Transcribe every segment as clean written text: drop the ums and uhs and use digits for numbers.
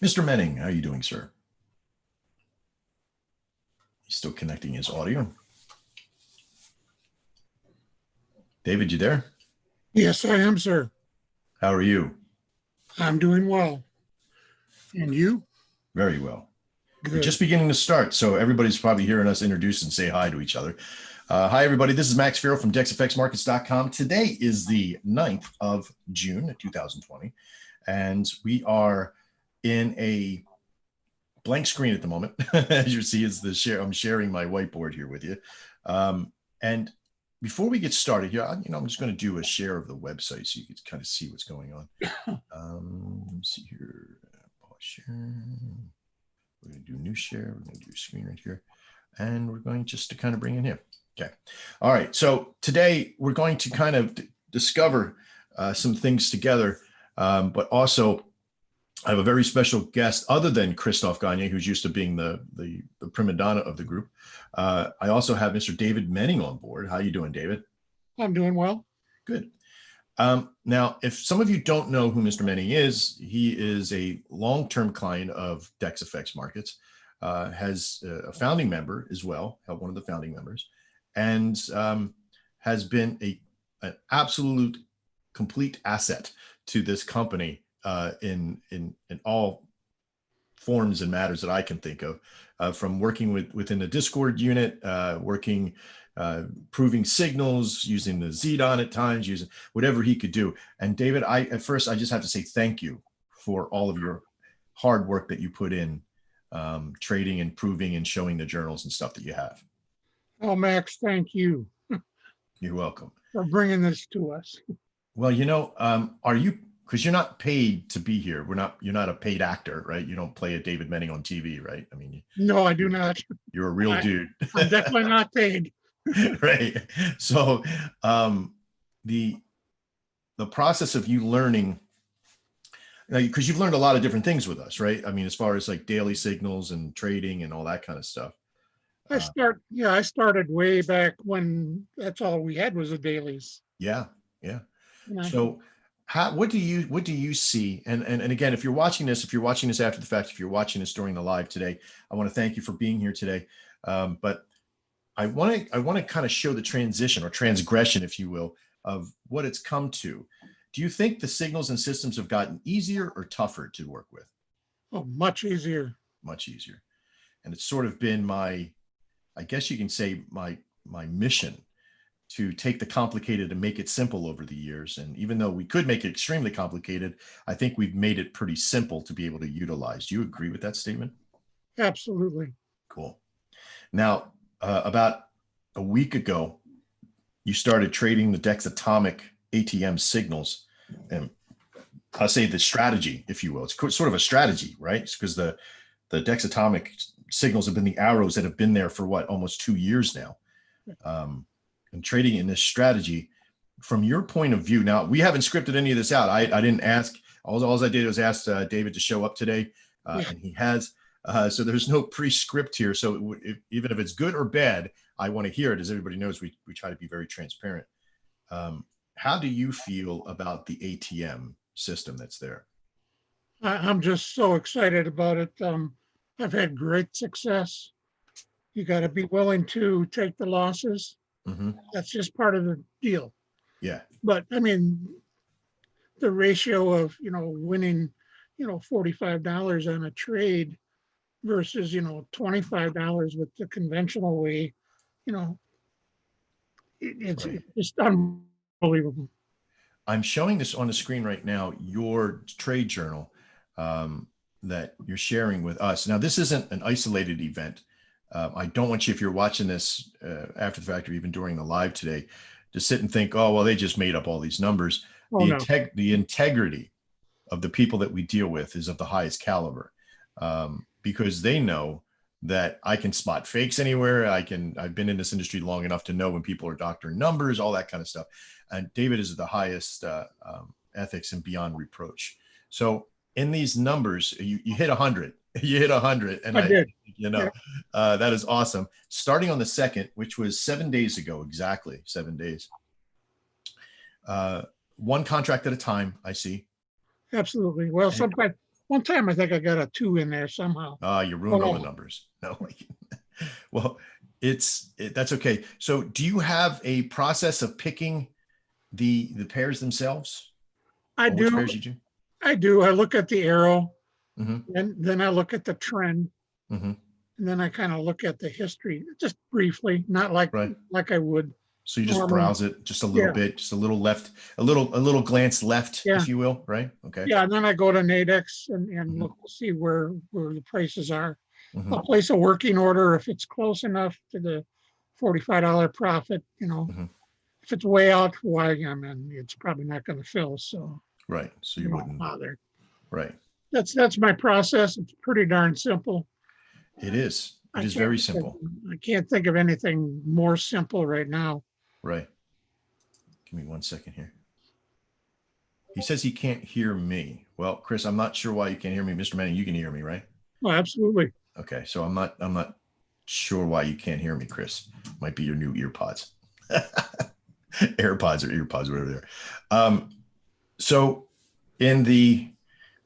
Mr. Menning, how are you doing, sir? He's still connecting his audio. David, you there? Yes, I am, sir. How are you? I'm doing well. And you? Very well. We're Good. just beginning to start, so everybody's probably hearing us introduce and say hi to each other. Hi, everybody. This is Max Farrell from DexFXMarkets.com. Today is the 9th of June, 2020, and we are in a blank screen at the moment. As you see, is the share. I'm sharing my whiteboard here with you. And before we get started here, I'm just going to do a share of the website so you can kind of see what's going on. Let me see here. Pause share. We're going to do new share. We're going to do screen right here. And we're going just to kind of bring in here. Okay. All right. So today we're going to kind of discover some things together, but also I have a very special guest other than Christophe Gagne, who's used to being the prima donna of the group. I also have Mr. David Menning on board. How are you doing, David? I'm doing well. Good. Now, if some of you don't know who Mr. Menning is, he is a long-term client of DexFX Markets, has a founding member as well, one of the founding members, and has been an absolute complete asset to this company in all forms and matters that I can think of, from working within the Discord unit, proving signals, using the ZDON at times, using whatever he could do. And David, at first I just have to say thank you for all of your hard work that you put in trading and proving and showing the journals and stuff that you have. Oh, Max, thank you You're welcome. for bringing this to us. Well, are you, because you're not paid to be here. You're not a paid actor, right? You don't play a David Menning on TV, right? I mean, No, I do not. you're a real dude. I'm definitely not paid. Right. So the process of you learning, because you've learned a lot of different things with us, right? I mean, as far as like daily signals and trading and all that kind of stuff. I started way back when that's all we had was the dailies. Yeah. Yeah. You know? So what do you see? And again, if you're watching this after the fact, if you're watching this during the live today, I want to thank you for being here today. But I want to kind of show the transition or transgression, if you will, of what it's come to. Do you think the signals and systems have gotten easier or tougher to work with? Oh, much easier. Much easier. And it's sort of been I guess you can say my mission to take the complicated and make it simple over the years. And even though we could make it extremely complicated, I think we've made it pretty simple to be able to utilize. Do you agree with that statement? Absolutely. Cool. Now, about a week ago, you started trading the Dex Atomic ATM signals, and I'll say the strategy, if you will. It's sort of a strategy, right? It's because the Dex Atomic signals have been the arrows that have been there for almost 2 years now. And trading in this strategy, from your point of view, now we haven't scripted any of this out. I didn't ask. All I did was ask David to show up today, and he has. So there's no pre-script here. So even if it's good or bad, I want to hear it. As everybody knows, we try to be very transparent. How do you feel about the ATM system that's there? I'm just so excited about it. I've had great success. You got to be willing to take the losses. Mm-hmm. That's just part of the deal. Yeah. But I mean, the ratio of, winning, $45 on a trade versus, $25 with the conventional way, it's Right. just unbelievable. I'm showing this on the screen right now, your trade journal that you're sharing with us. Now, this isn't an isolated event. I don't want you, if you're watching this after the fact or even during the live today, to sit and think, oh, well, they just made up all these numbers. Oh, no. The integrity of the people that we deal with is of the highest caliber, because they know that I can spot fakes anywhere. I've been in this industry long enough to know when people are doctoring numbers, all that kind of stuff. And David is the highest ethics and beyond reproach. So in these numbers, you hit 100. You hit 100, and I did. That is awesome. Starting on the 2nd, which was 7 days ago, exactly 7 days. One contract at a time, I see. Absolutely. Well, sometimes One time I think I got a 2 in there somehow. You ruined all the Oh, numbers. No, well, that's okay. So do you have a process of picking the pairs themselves, I or which do. pairs you do? I do. I look at the arrow, Mm-hmm. and then I look at the trend, Mm-hmm. and then I kind of look at the history, just briefly, not like Right. like I would So you just normally. browse it just a little Yeah, bit, just a little left, a little glance left, yeah, if you will, right? Okay. yeah. And then I go to Nadex and Mm-hmm. look to see where the prices are. Mm-hmm. I'll place a working order if it's close enough to the $45 profit. You know, Mm-hmm. if it's way out, why I mean, it's probably not going to fill. So Right. So I you don't wouldn't. bother. Right. That's my process. It's pretty darn simple. It is. It I is can't very think of, simple. I can't think of anything more simple right now. Right. Give me 1 second here. He says he can't hear me. Well, Chris, I'm not sure why you can't hear me. Mr. Manning, you can hear me, right? Oh, absolutely. Okay. So I'm not sure why you can't hear me, Chris. Might be your new ear pods. AirPods or earpods, whatever they are. So in the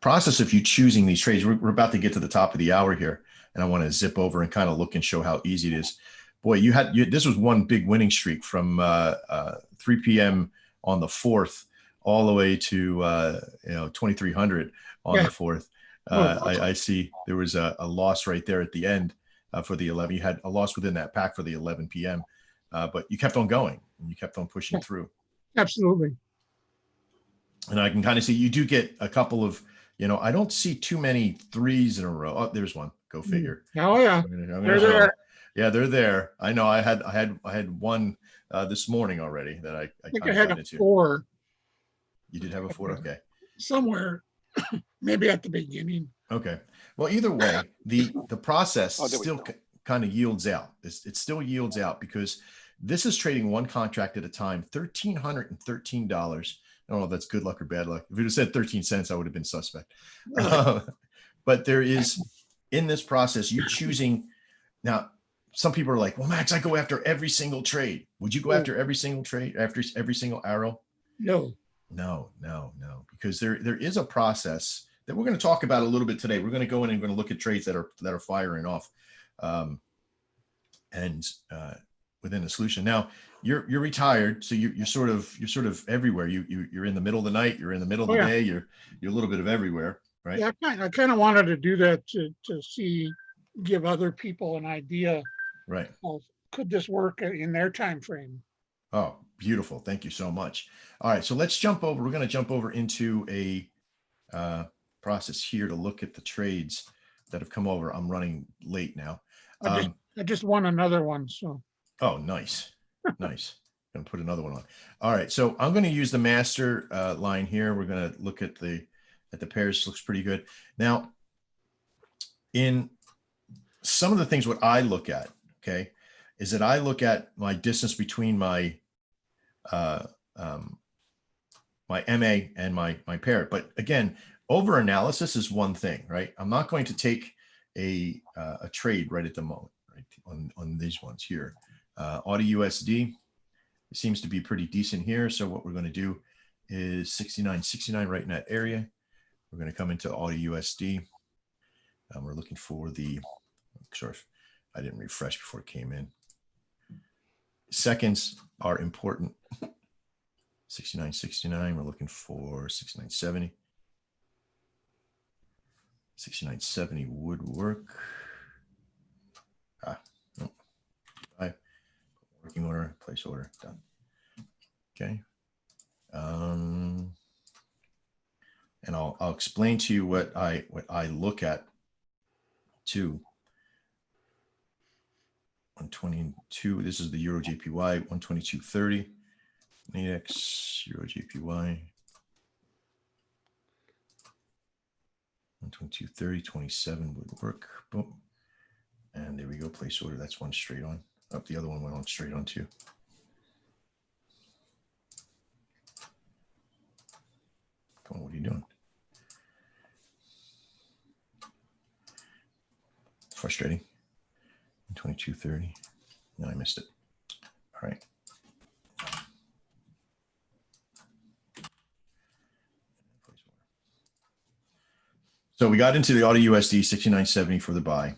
process of you choosing these trades, we're about to get to the top of the hour here, and I want to zip over and kind of look and show how easy it is. Boy, this was one big winning streak from 3 p.m. on the 4th all the way to 2300 on Yeah. the 4th. Oh, I see there was a loss right there at the end for the 11. You had a loss within that pack for the 11 p.m. But you kept on going and you kept on pushing through. absolutely. And I can kind of see you do get a couple of, I don't see too many threes in a row. Oh, there's one. Go figure. Oh yeah, I'm gonna they're show. there. Yeah, they're there. I know. I had one this morning already that I I think kind I of had got a into. 4 You did have a 4. Okay. somewhere, maybe at the beginning. Okay. Well, either way, the process Oh, there we still go. kind of yields out. It still yields out because this is trading one contract at a time, $1,313. I don't know if that's good luck or bad luck. If it had said 13 cents, I would have been suspect. Really? But there is, in this process, you choosing. Now, some people are like, well, Max, I go after every single trade. Would you go after every single trade, after every single arrow? No. No, because there is a process that we're going to talk about a little bit today. We're going to go in and going to look at trades that are firing off, and within the solution. Now you're retired, so you're sort of everywhere. You're in the middle of the night. You're in the middle of the day. You're a little bit of everywhere, right? Yeah, I kind of wanted to do that to see, give other people an idea Right. of could this work in their time frame. Oh, beautiful. Thank you so much. All right, so let's jump over. We're going to jump over into a process here to look at the trades that have come over. I'm running late now. I just won another one, so. Oh, nice. Nice. Gonna put another one on. All right, so I'm going to use the master line here. We're going to look at the pairs. Looks pretty good. Now, in some of the things what I look at, okay, is that I look at my distance between my my MA and my pair. But again, over analysis is one thing, right? I'm not going to take a trade right at the moment, right? On these ones here. Auto USD seems to be pretty decent here. So what we're going to do is 69.69 right in that area. We're going to come into Auto USD. We're looking for the, sorry, I didn't refresh before it came in. Seconds are important. 69.69. We're looking for 69.70. 69.70 would work. No. Working order, place order, done. Okay. And I'll explain to you what I look at too. 122. This is the Euro JPY 122.30. Nadex Euro JPY 122.30. 27 would work. Boom. And there we go. Place order. That's one straight on. Up the other one went on straight on too. Come on, what are you doing? It's frustrating. 22.30. No, I missed it. All right. So we got into the auto USD 69.70 for the buy.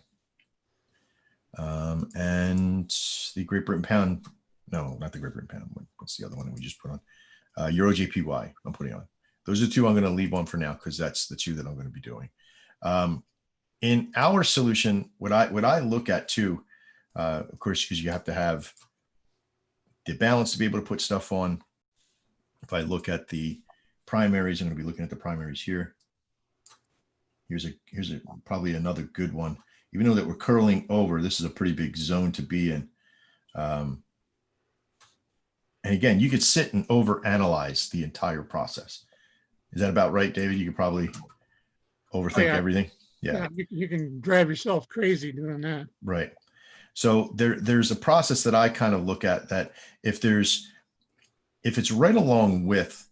And the Great Britain pound, no, not the Great Britain pound. What's the other one that we just put on? Euro JPY I'm putting on. Those are two I'm going to leave on for now because that's the two that I'm going to be doing. In our solution, what I look at too, of course, because you have to have the balance to be able to put stuff on. If I look at the primaries, I'm going to be looking at the primaries here. Here's probably another good one. Even though that we're curling over, this is a pretty big zone to be in. And again, you could sit and overanalyze the entire process. Is that about right, David? You could probably overthink everything. Yeah. You can drive yourself crazy doing that. Right. So there's a process that I kind of look at that if it's right along with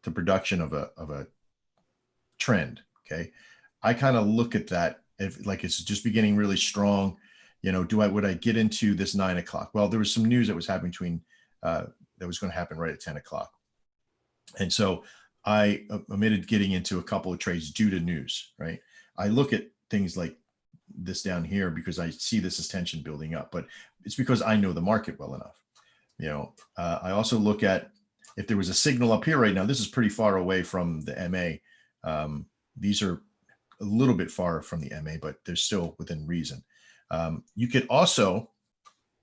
the production of a trend, okay, I kind of look at that if like it's just beginning really strong, you know, would I get into this 9 o'clock? Well, there was some news that was happening that was going to happen right at 10 o'clock. And so I omitted getting into a couple of trades due to news, right? I look at things like this down here because I see this as tension building up, but it's because I know the market well enough. You know, I also look at if there was a signal up here right now. This is pretty far away from the MA. These are a little bit far from the MA, but they're still within reason. You could also,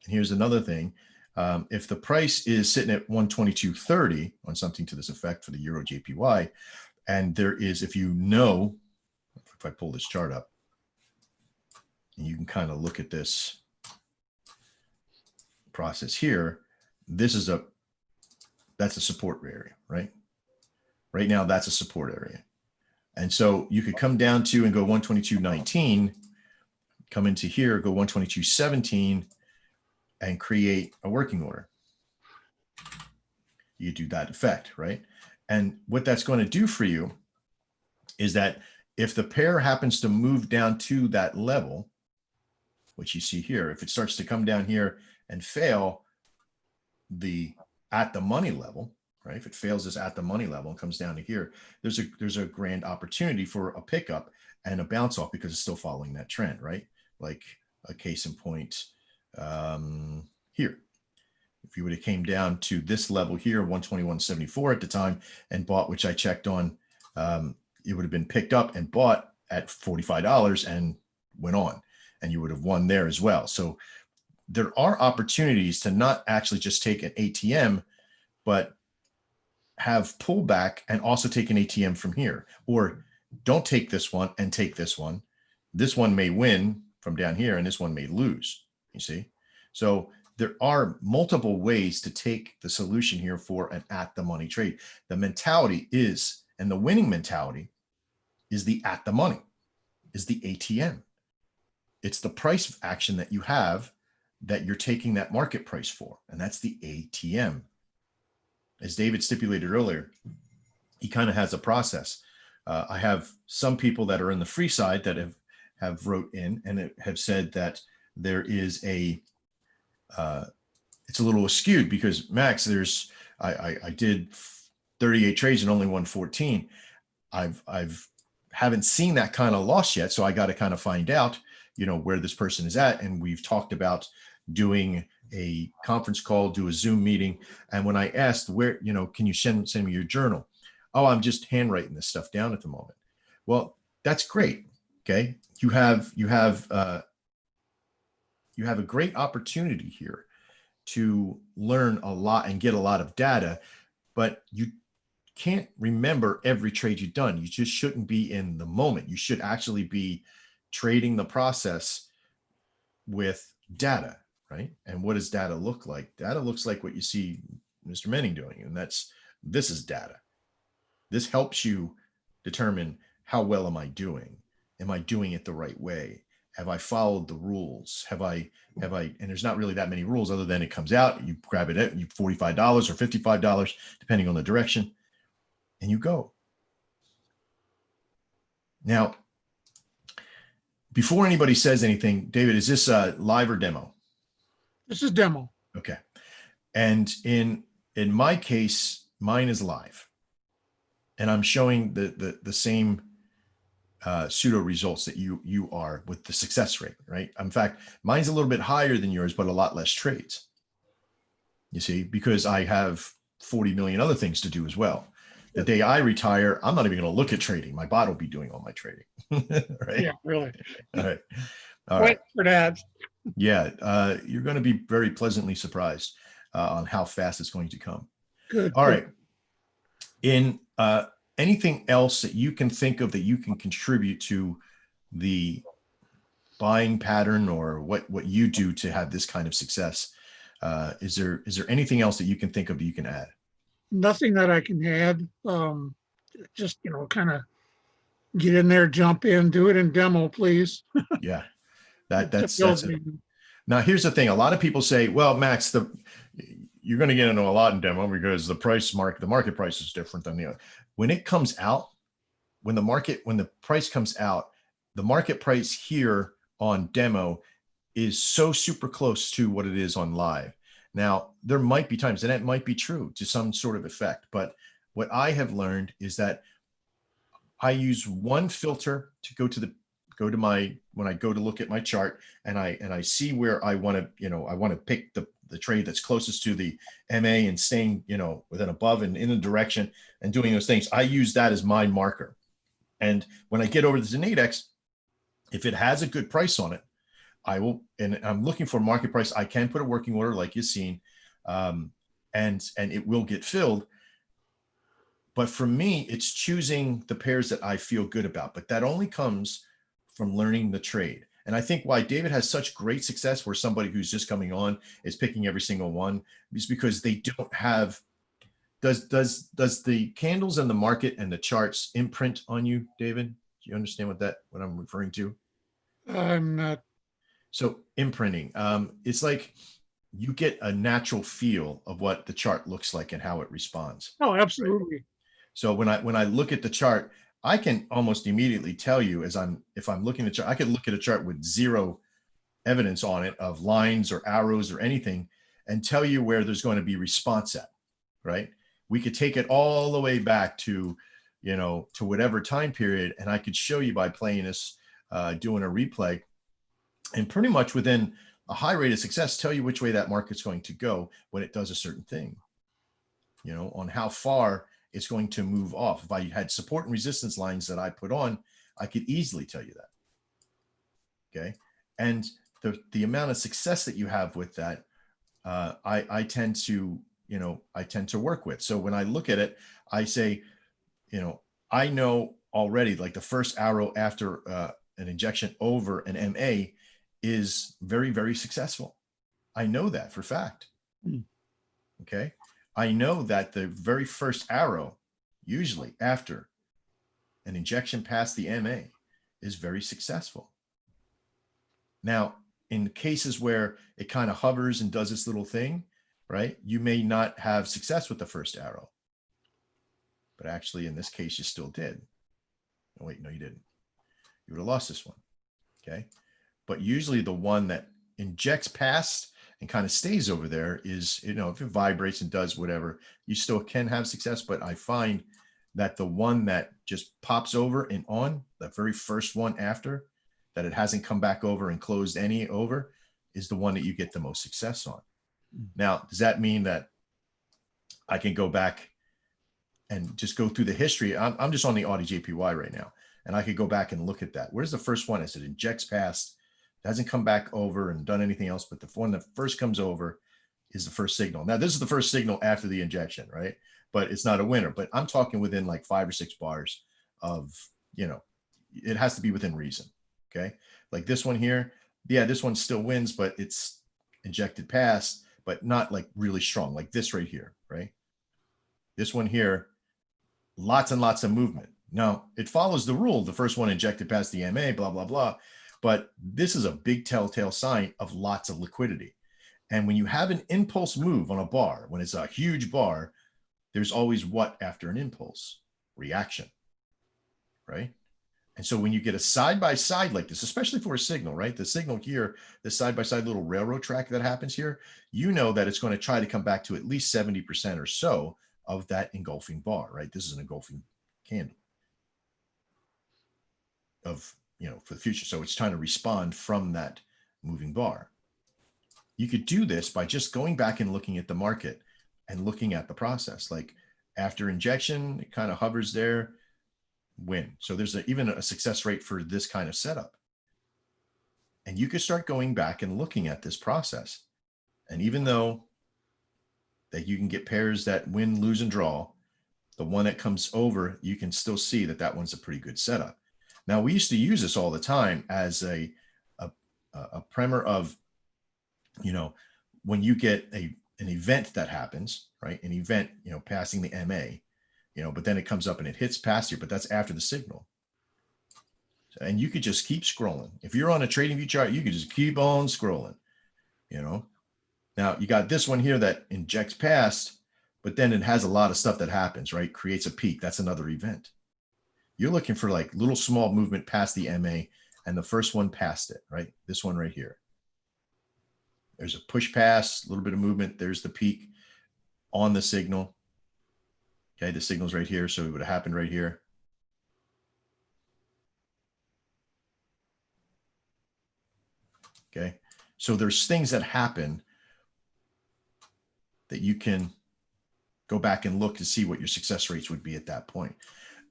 and here's another thing, if the price is sitting at 122.30 on something to this effect for the Euro JPY, and there is, if I pull this chart up, and you can kind of look at this process here, that's a support area, right? Right now, that's a support area. And so you could come down to and go 122.19, come into here, go 122.17, and create a working order. You do that effect, right? And what that's going to do for you is that if the pair happens to move down to that level, which you see here, if it starts to come down here and fail at the money level, right? If it fails this at the money level and comes down to here, there's a grand opportunity for a pickup and a bounce off because it's still following that trend, right? Like a case in point here. If you would have came down to this level here, 121.74 at the time and bought, which I checked on, it would have been picked up and bought at $45 and went on, and you would have won there as well. So there are opportunities to not actually just take an ATM, but have pullback and also take an ATM from here, or don't take this one and take this one. This one may win from down here and this one may lose, you see? So there are multiple ways to take the solution here for an at the money trade. The mentality is, and the winning mentality is the at the money, is the ATM. It's the price action that you have that you're taking that market price for, and that's the ATM. As David stipulated earlier, he kind of has a process. I have some people that are in the free side that have wrote in and have said that there is it's a little skewed because Max, I did 38 trades and only won 14. I've haven't seen that kind of loss yet, so I got to kind of find out, you know, where this person is at. And we've talked about doing a conference call, do a Zoom meeting. And when I asked where, you know, can you send me your journal? Oh, I'm just handwriting this stuff down at the moment. Well, that's great. Okay. You have a great opportunity here to learn a lot and get a lot of data, but you can't remember every trade you've done. You just shouldn't be in the moment. You should actually be trading the process with data, right? And what does data look like? Data looks like what you see Mr. Menning doing, and this is data. This helps you determine how well am I doing? Am I doing it the right way? Have I followed the rules? And there's not really that many rules other than it comes out, you grab it at $45 or $55, depending on the direction, and you go. Now, before anybody says anything, David, is this live or demo? This is demo. Okay. And in my case, mine is live. And I'm showing the same pseudo results that you are with the success rate, right? In fact, mine's a little bit higher than yours, but a lot less trades. You see, because I have 40 million other things to do as well. The day I retire, I'm not even going to look at trading. My bot will be doing all my trading. Right? Yeah, really. All right. All Wait right. for that. Yeah. You're going to be very pleasantly surprised on how fast it's going to come. Good. All good. right. In anything else that you can think of that you can contribute to the buying pattern or what you do to have this kind of success? Is there anything else that you can think of that you can add? Nothing that I can add. Just, kind of get in there, jump in, do it in demo, please. Yeah, To that's build it. me. Now, here's the thing. A lot of people say, well, Max, you're going to get into a lot in demo because the market price is different than the other. When it comes out, when the price comes out, the market price here on demo is so super close to what it is on live. Now, there might be times, and that might be true to some sort of effect, but what I have learned is that I use one filter to when I go to look at my chart and I see where I want to pick the trade that's closest to the MA and staying, within above and in a direction and doing those things. I use that as my marker. And when I get over to the Nadex, if it has a good price on it, I will, and I'm looking for market price. I can put a working order like you've seen, and it will get filled. But for me, it's choosing the pairs that I feel good about. But that only comes from learning the trade. And I think why David has such great success where somebody who's just coming on is picking every single one is because they don't have, does the candles and the market and the charts imprint on you, David? Do you understand what I'm referring to? I'm not. So imprinting, it's like you get a natural feel of what the chart looks like and how it responds. Oh, absolutely. So when I look at the chart, I can almost immediately tell you if I'm looking at chart, I could look at a chart with zero evidence on it of lines or arrows or anything and tell you where there's going to be response at, right? We could take it all the way back to, to whatever time period. And I could show you by playing this, doing a replay and pretty much within a high rate of success, tell you which way that market's going to go when it does a certain thing, on how far it's going to move off. If I had support and resistance lines that I put on, I could easily tell you that. Okay. And the amount of success that you have with that, I tend to work with. So when I look at it, I say, I know already like the first arrow after an injection over an MA is very, very successful. I know that for fact. Okay. I know that the very first arrow, usually after an injection past the MA, is very successful. Now, in cases where it kind of hovers and does its little thing, right, you may not have success with the first arrow. But actually, in this case, you still did. Oh, wait, no, you didn't. You would have lost this one. Okay. But usually the one that injects past and kind of stays over there is, if it vibrates and does whatever, you still can have success. But I find that the one that just pops over and on, the very first one after that it hasn't come back over and closed any over, is the one that you get the most success on. Now, does that mean that I can go back and just go through the history? I'm just on the Audi JPY right now, and I could go back and look at that. Where's the first one? As it injects past, hasn't come back over and done anything else, but the one that first comes over is the first signal. Now, this is the first signal after the injection, right? But it's not a winner. But I'm talking within like 5 or 6 bars of, it has to be within reason. Okay. Like this one here. Yeah, this one still wins, but it's injected past, but not like really strong, like this right here, right? This one here, lots and lots of movement. Now, it follows the rule. The first one injected past the MA, blah, blah, blah. But this is a big telltale sign of lots of liquidity. And when you have an impulse move on a bar, when it's a huge bar, there's always what after an impulse? Reaction, right? And so when you get a side-by-side like this, especially for a signal, right? The signal here, the side-by-side little railroad track that happens here, that it's going to try to come back to at least 70% or so of that engulfing bar, right? This is an engulfing candle. for the future. So it's trying to respond from that moving bar. You could do this by just going back and looking at the market and looking at the process. Like after injection, it kind of hovers there, win. So there's even a success rate for this kind of setup. And you could start going back and looking at this process. And even though that you can get pairs that win, lose, and draw, the one that comes over, you can still see that that one's a pretty good setup. Now, we used to use this all the time as a primer of, when you get an event that happens, right? An event, passing the MA, but then it comes up and it hits past you, but that's after the signal. And you could just keep scrolling. If you're on a trading view chart, you could just keep on scrolling, Now you got this one here that injects past, but then it has a lot of stuff that happens, right? Creates a peak. That's another event. You're looking for like little small movement past the MA, and the first one passed it, right? This one right here. There's a push pass, a little bit of movement. There's the peak on the signal. Okay, the signal's right here, so it would have happened right here. Okay, so there's things that happen that you can go back and look to see what your success rates would be at that point.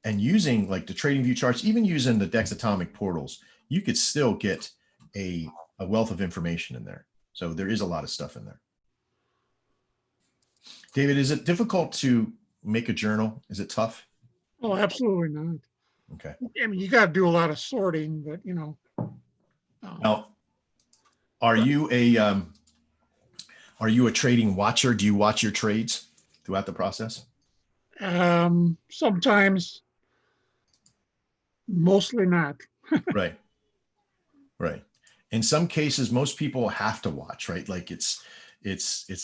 And using like the trading view charts, even using the Dex Atomic portals, you could still get a wealth of information in there. So there is a lot of stuff in there. David, is it difficult to make a journal? Is it tough? Oh, absolutely not. Okay. I mean, you got to do a lot of sorting, but Now, are you a trading watcher? Do you watch your trades throughout the process? Sometimes, mostly not. Right. Right. In some cases, most people have to watch, right? Like it's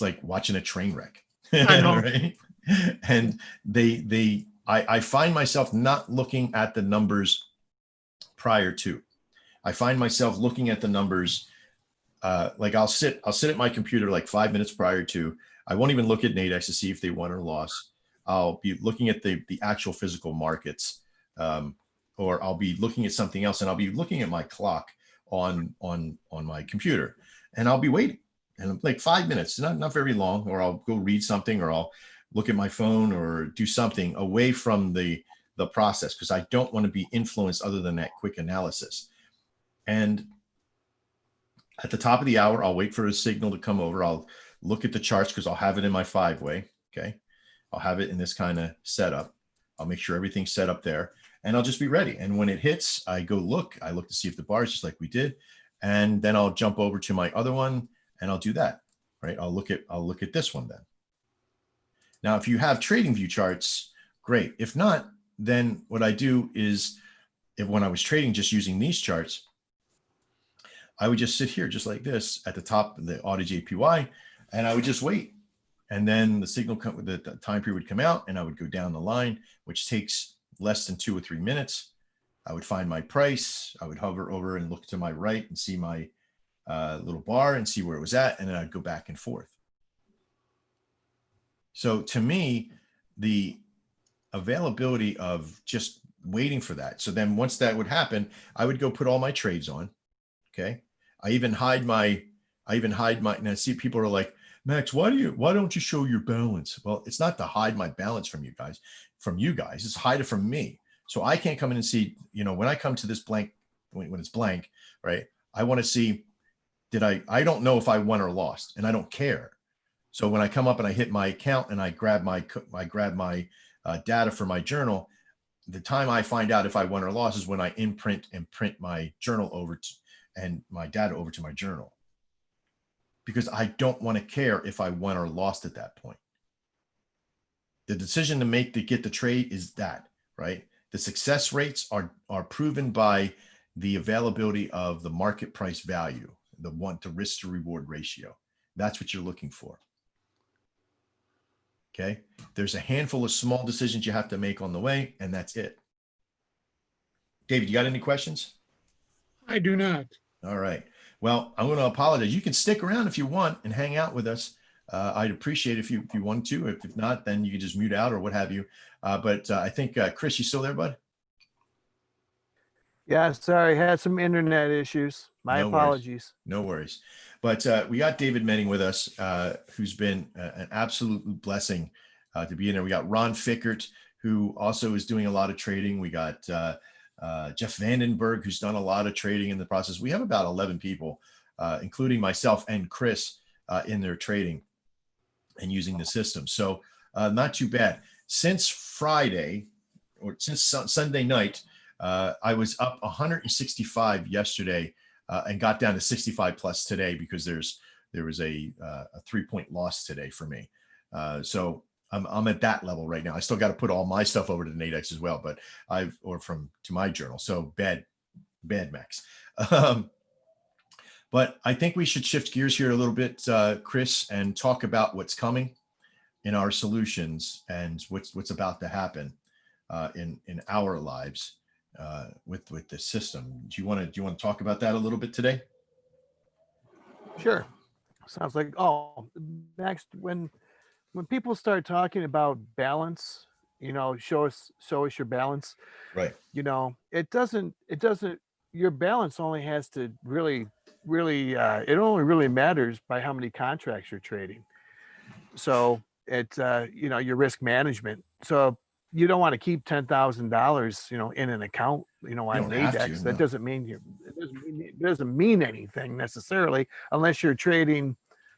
like watching a train wreck. I know. Right. And I find myself not looking at the numbers prior to. I find myself looking at the numbers. Like I'll sit at my computer like 5 minutes prior to. I won't even look at Nadex to see if they won or lost. I'll be looking at the actual physical markets, or I'll be looking at something else, and I'll be looking at my clock on my computer, and I'll be waiting, and like 5 minutes, not very long, or I'll go read something, or I'll look at my phone or do something away from the process, because I don't want to be influenced other than that quick analysis. And at the top of the hour, I'll wait for a signal to come over. I'll look at the charts because I'll have it in my 5-way. Okay. I'll have it in this kind of setup. I'll make sure everything's set up there, and I'll just be ready. And when it hits, I look to see if the bar is just like we did. And then I'll jump over to my other one and I'll do that. Right. I'll look at this one then. Now, if you have trading view charts, great. If not, then what I do is, when I was trading just using these charts, I would just sit here just like this at the top of the auto JPY, and I would just wait. And then the signal, the time period would come out, and I would go down the line, which takes less than 2 or 3 minutes. I would find my price. I would hover over and look to my right and see my little bar and see where it was at. And then I'd go back and forth. So to me, the availability of just waiting for that. So then once that would happen, I would go put all my trades on. Okay. I even hide my, and I see people are like, Max, why don't you show your balance? Well, it's not to hide my balance from you guys, it's hide it from me. So I can't come in and see, when I come to this blank, when it's blank, right? I want to see, I don't know if I won or lost, and I don't care. So when I come up and I hit my account and I grab my data for my journal, the time I find out if I won or lost is when I imprint and print my journal over and my data over to my journal, because I don't want to care if I won or lost at that point. The decision to make to get the trade is that, right? The success rates are proven by the availability of the market price value, the want to risk to reward ratio. That's what you're looking for. Okay. There's a handful of small decisions you have to make on the way, and that's it. David, you got any questions? I do not. All right. Well, I'm going to apologize. You can stick around if you want and hang out with us. I'd appreciate if you want to. If not, then you can just mute out or what have you. But I think, Chris, you still there, bud? Yeah, sorry, had some internet issues. My No worries. apologies. No worries. But we got David Menning with us, who's been an absolute blessing to be in there. We got Ron Fickert, who also is doing a lot of trading. We got Jeff Vandenberg, who's done a lot of trading in the process. We have about 11 people, including myself and Chris, in their trading and using the system. So not too bad. Since Friday, or since Sunday night, I was up 165 yesterday and got down to 65 plus today because there was a 3-point loss today for me. So I'm at that level right now. I still got to put all my stuff over to Nadex as well, but to my journal. So bad, Max. But I think we should shift gears here a little bit, Chris, and talk about what's coming in our solutions and what's about to happen in our lives with the system. Do you want to talk about that a little bit today? Sure. Sounds like, oh, Max, when people start talking about balance, show us your balance. Right. It doesn't, your balance only has to really, it only really matters by how many contracts you're trading. So it's, your risk management. So you don't want to keep $10,000, in an account, on Nadex. That doesn't mean it doesn't mean anything necessarily unless you're trading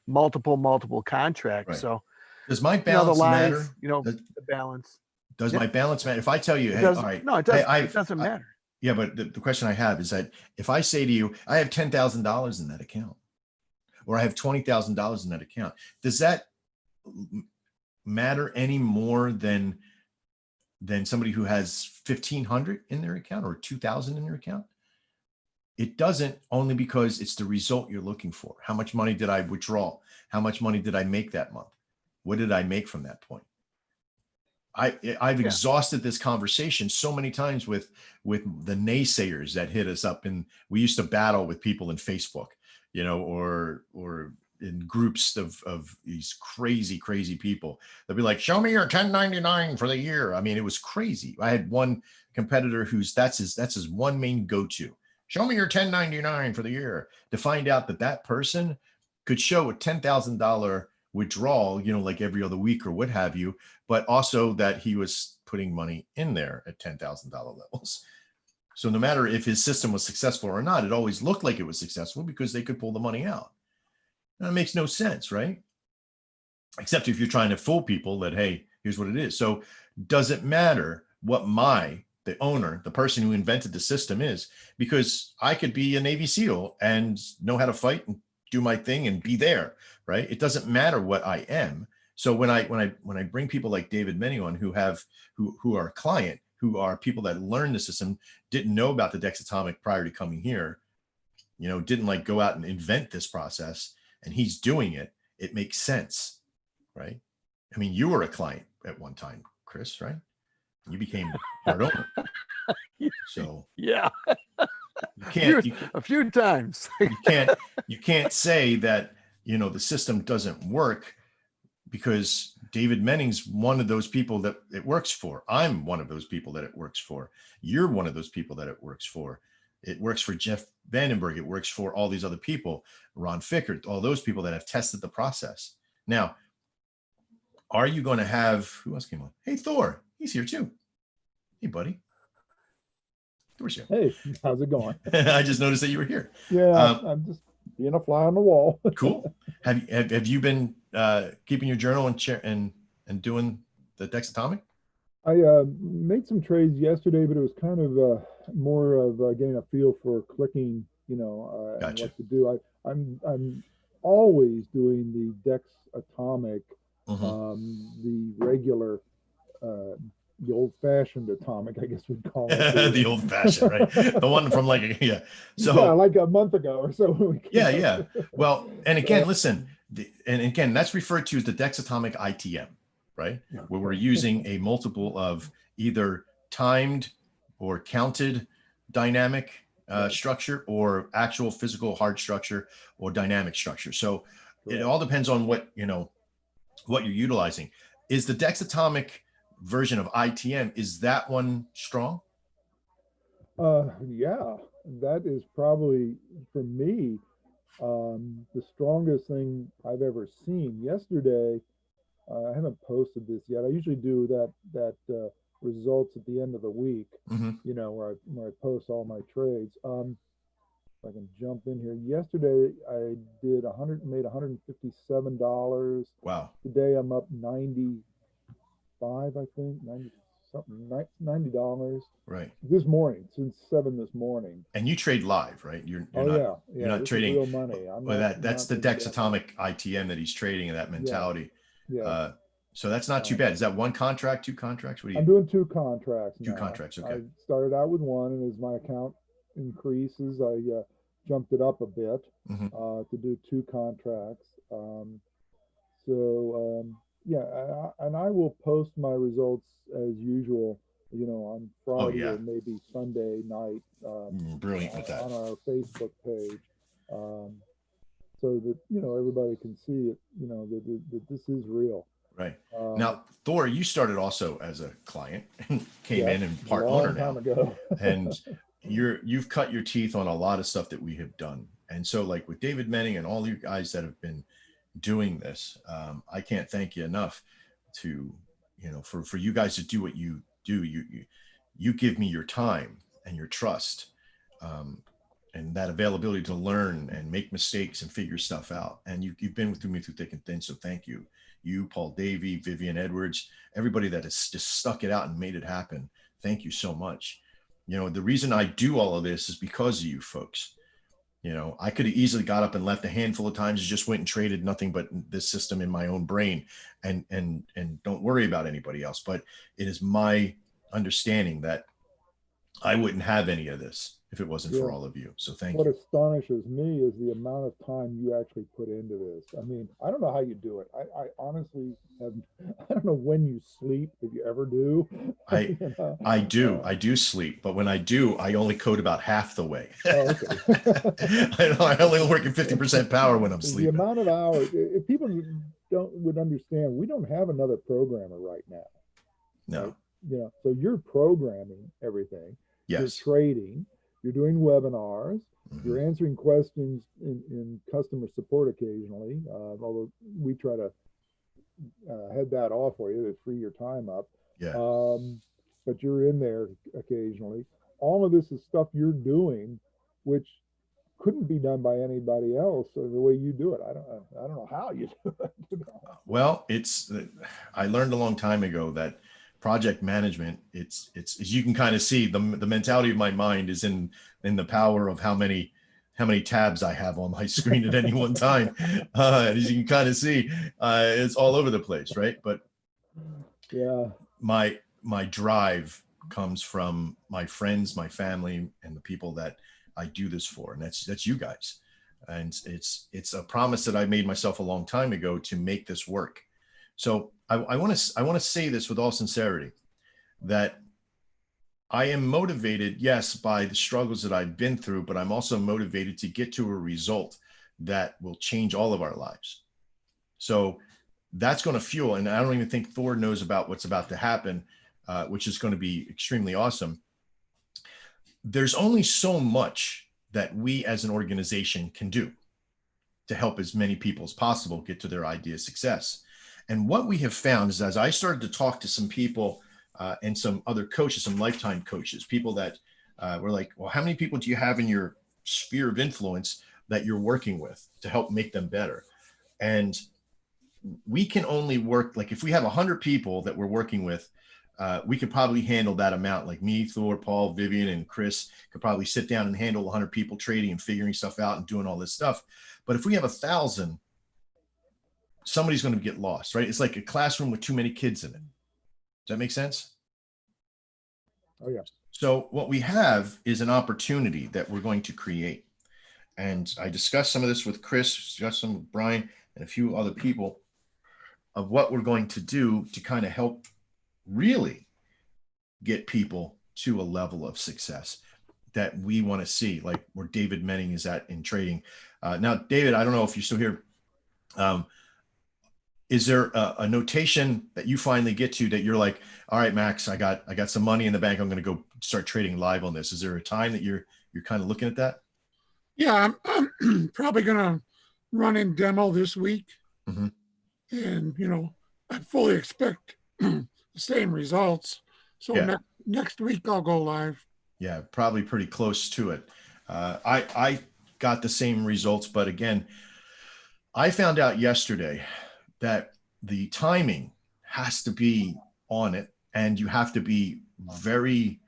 multiple contracts. Right. So does my balance matter? The balance. Does my balance matter? If I tell you, hey, all right, no, it doesn't. It doesn't matter. Yeah, but the question I have is that if I say to you, I have $10,000 in that account, or I have $20,000 in that account, does that matter any more than somebody who has 1,500 in their account or 2,000 in their account? It doesn't, only because it's the result you're looking for. How much money did I withdraw? How much money did I make that month? What did I make from that point? I've exhausted this conversation so many times with the naysayers that hit us up, and we used to battle with people in Facebook, or in groups of these crazy people. They'll be like, show me your 1099 for the year. I mean, it was crazy. I had one competitor that's his one main go-to. Show me your 1099 for the year, to find out that person could show a $10,000 withdrawal, like every other week or what have you, but also that he was putting money in there at $10,000 levels. So no matter if his system was successful or not, it always looked like it was successful because they could pull the money out. That makes no sense, right? Except if you're trying to fool people that, hey, here's what it is. So does it matter what the owner, the person who invented the system is? Because I could be a Navy SEAL and know how to fight and do my thing and be there, right? It doesn't matter what I am. So when I bring people like David Menning on who are a client, who are people that learn the system, didn't know about the Dex Atomic prior to coming here, didn't go out and invent this process, and he's doing it, it makes sense, right? I mean, you were a client at one time, Chris, right? You became part owner. So yeah. A few times. you can't say that, the system doesn't work because David Menning's one of those people that it works for. I'm one of those people that it works for. You're one of those people that it works for. It works for Jeff Vandenberg. It works for all these other people, Ron Fickert, all those people that have tested the process. Now, are you going to have, who else came on? Hey, Thor, he's here too. Hey, buddy. Thor's here. Hey, how's it going? I just noticed that you were here. Yeah, I'm just being a fly on the wall. Cool. Have you been keeping your journal and doing the Dex Atomic? I made some trades yesterday, but it was kind of more of getting a feel for clicking, Gotcha. and what to do. I'm always doing the Dex Atomic, the regular, the old-fashioned atomic, I guess we'd call it. The old-fashioned, right? The one from yeah. So yeah, like a month ago or so. Yeah. Well, and again, listen, and again, that's referred to as the Dex Atomic ITM, right? Yeah. Where we're using a multiple of either timed or counted dynamic structure, or actual physical hard structure, or dynamic structure. So it all depends on what you're utilizing. Is the Dex Atomic version of ITM, is that one strong? Yeah, that is probably for me the strongest thing I've ever seen. Yesterday, I haven't posted this yet. I usually do that results at the end of the week. Hmm. You know, where I post all my trades. If I can jump in here. Yesterday, I did made $157. Wow. Today, I'm up 95, I think, 90 something, $90 Right. this morning, since 7 this morning. And you trade live, right? You're Oh not yeah, you're yeah. not This is trading. real money. I'm Well, not that's the in Dex debt. Atomic ITM that he's trading in that Yeah, mentality. yeah. So that's not too Um, bad. Is that one contract, two contracts? What do I'm you, doing 2 contracts two now. contracts? I Okay. started out with one, and as my account increases, I jumped it up a bit Hmm. to do 2 contracts. Yeah, and I will post my results as usual, on Oh Friday yeah. or maybe Sunday night Brilliant with that. on our Facebook page, um, so that everybody can see it. That this is real. Right. Um, Now, Thor, you started also as a client and came yeah, in and a part owner long time now. ago. And you've cut your teeth on a lot of stuff that we have done. And so like with David Menning and all you guys that have been doing this, I can't thank you enough to, for you guys to do what you do. You give me your time and your trust, um, and that availability to learn and make mistakes and figure stuff out. And you've been with me through thick and thin. So thank you. You, Paul Davey, Vivian Edwards, everybody that has just stuck it out and made it happen. Thank you so much. The reason I do all of this is because of you folks. I could have easily got up and left a handful of times and just went and traded nothing but this system in my own brain and don't worry about anybody else. But it is my understanding that I wouldn't have any of this if it wasn't Yeah. for all of you. So thank What you. astonishes me is the amount of time you actually put into this. I mean, I don't know how you do it. I honestly have, I don't know when you sleep, if you ever do. I You know? I do sleep, but when I do, I only code about half the way. Oh, okay. I only work at 50% power when I'm The sleeping. amount of hours, if people would understand, we don't have another programmer right now. No. Right? So you're programming everything. You're Yes. trading. You're doing webinars. Mhm. You're answering questions in customer support occasionally, although we try to head that off for you to free your time up. Yeah. But you're in there occasionally. All of this is stuff you're doing, which couldn't be done by anybody else the way you do it. I don't know how you do it. Well, I learned a long time ago that project management, it's as you can kind of see, the mentality of my mind is in the power of how many tabs I have on my screen at any one time. As you can kind of see, it's all over the place, right? But Yeah, my drive comes from my friends, my family, and the people that I do this for, and that's you guys. And it's a promise that I made myself a long time ago to make this work. So I want to say this with all sincerity, that I am motivated, yes, by the struggles that I've been through, but I'm also motivated to get to a result that will change all of our lives. So that's going to fuel, and I don't even think Thor knows about what's about to happen, which is going to be extremely awesome. There's only so much that we as an organization can do to help as many people as possible get to their idea of success. And what we have found is, as I started to talk to some people and some other coaches, some lifetime coaches, people that were like, well, how many people do you have in your sphere of influence that you're working with to help make them better? And we can only work, like if we have 100 people that we're working with, we could probably handle that amount. Like me, Thor, Paul, Vivian, and Chris could probably sit down and handle 100 people trading and figuring stuff out and doing all this stuff. But if we have 1,000, somebody's going to get lost, right? It's like a classroom with too many kids in it. Does that make sense? oh yeah. So what we have is an opportunity that we're going to create. And I discussed some of this with Chris, discussed some with Brian and a few other people of what we're going to do to kind of help really get people to a level of success that we want to see, like where David Menning is at in trading. Now, David, I don't know if you're still here. is there a notation that you finally get to that you're like, all right, Max, I got some money in the bank. I'm going to go start trading live on this. Is there a time that you're kind of looking at that? Yeah, I'm probably gonna run in demo this week, Mm-hmm. and I fully expect the same results. So Yeah. next week I'll go live. Yeah, probably pretty close to it. I got the same results, but again, I found out yesterday that the timing has to be on it, and you have to be very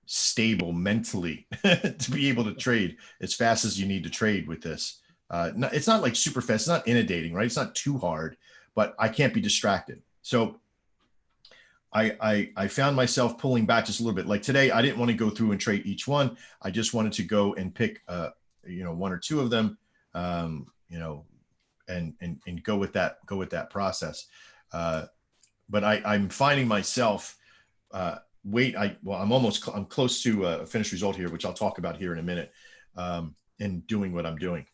stable mentally to be able to trade as fast as you need to trade with this. It's not like super fast. It's not inundating, right? It's not too hard, but I can't be distracted. So I found myself pulling back just a little bit. Like today, I didn't want to go through and trade each one. I just wanted to go and pick, one or two of them, and go with that process. But I'm finding myself, I'm close to a finished result here, which I'll talk about here in a minute, in doing what I'm doing.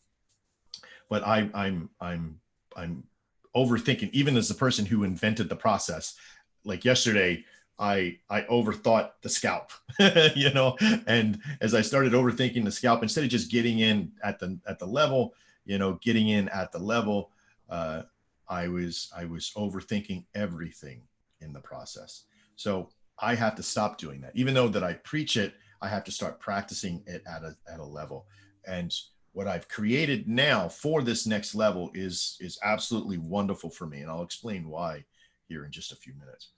But I'm overthinking, even as the person who invented the process. Like yesterday, I overthought the scalp, and as I started overthinking the scalp, instead of just getting in at the level, I was overthinking everything in the process. So I have to stop doing that. Even though that I preach it, I have to start practicing it at a level. And what I've created now for this next level is absolutely wonderful for me. And I'll explain why here in just a few minutes.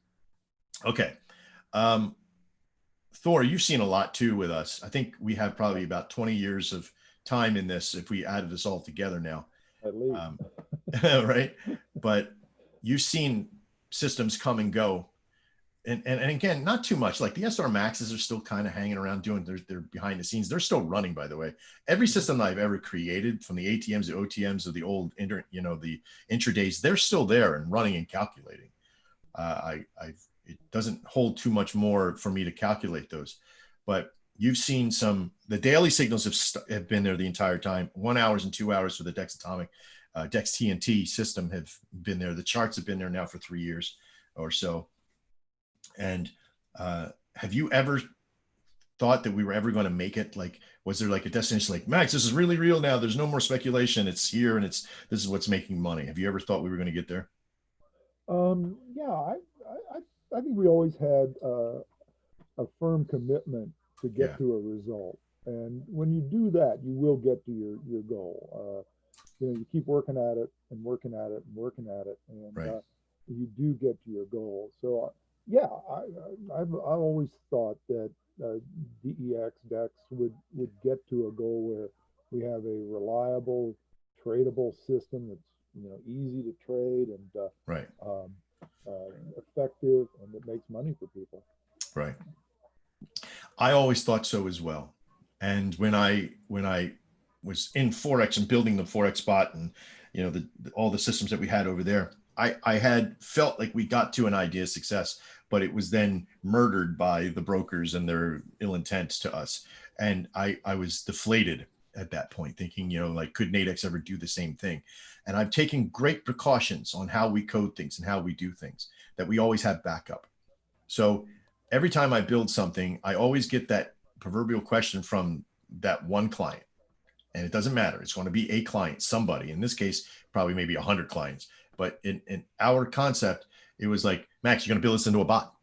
Okay. Thor, you've seen a lot too with us. I think we have probably about 20 years of time in this if we added this all together now. At least. Right. But you've seen systems come and go. And again, not too much. Like the SR Maxes are still kind of hanging around they're behind the scenes. They're still running, by the way. Every system that I've ever created, from the ATMs, the OTMs, or the old the intradays, they're still there and running and calculating. It doesn't hold too much more for me to calculate those. But you've seen the daily signals have been there the entire time. 1 hour and 2 hours for the Dex Atomic, Dex TNT system have been there. The charts have been there now for 3 years or so. And have you ever thought that we were ever going to make it? Like, was there like a destination like, Max, this is really real now. There's no more speculation. It's here, and this is what's making money. Have you ever thought we were going to get there? Yeah, I think we always had a firm commitment to get to a result. And when you do that, you will get to your goal. You keep working at it and working at it and working at it, and right. You do get to your goal. So yeah, I've always thought that DEX would get to a goal where we have a reliable, tradable system that's easy to trade and right. Effective, and that makes money for people. Right. I always thought so as well. And when I was in Forex and building the Forex bot, and all the systems that we had over there, I had felt like we got to an idea of success, but it was then murdered by the brokers and their ill intent to us. And I was deflated at that point, thinking, like, could Nadex ever do the same thing? And I've taken great precautions on how we code things and how we do things, that we always have backup. So every time I build something, I always get that proverbial question from that one client. And it doesn't matter. It's going to be a client, somebody. In this case, probably maybe 100 clients. But in our concept, it was like, Max, you're going to build this into a bot.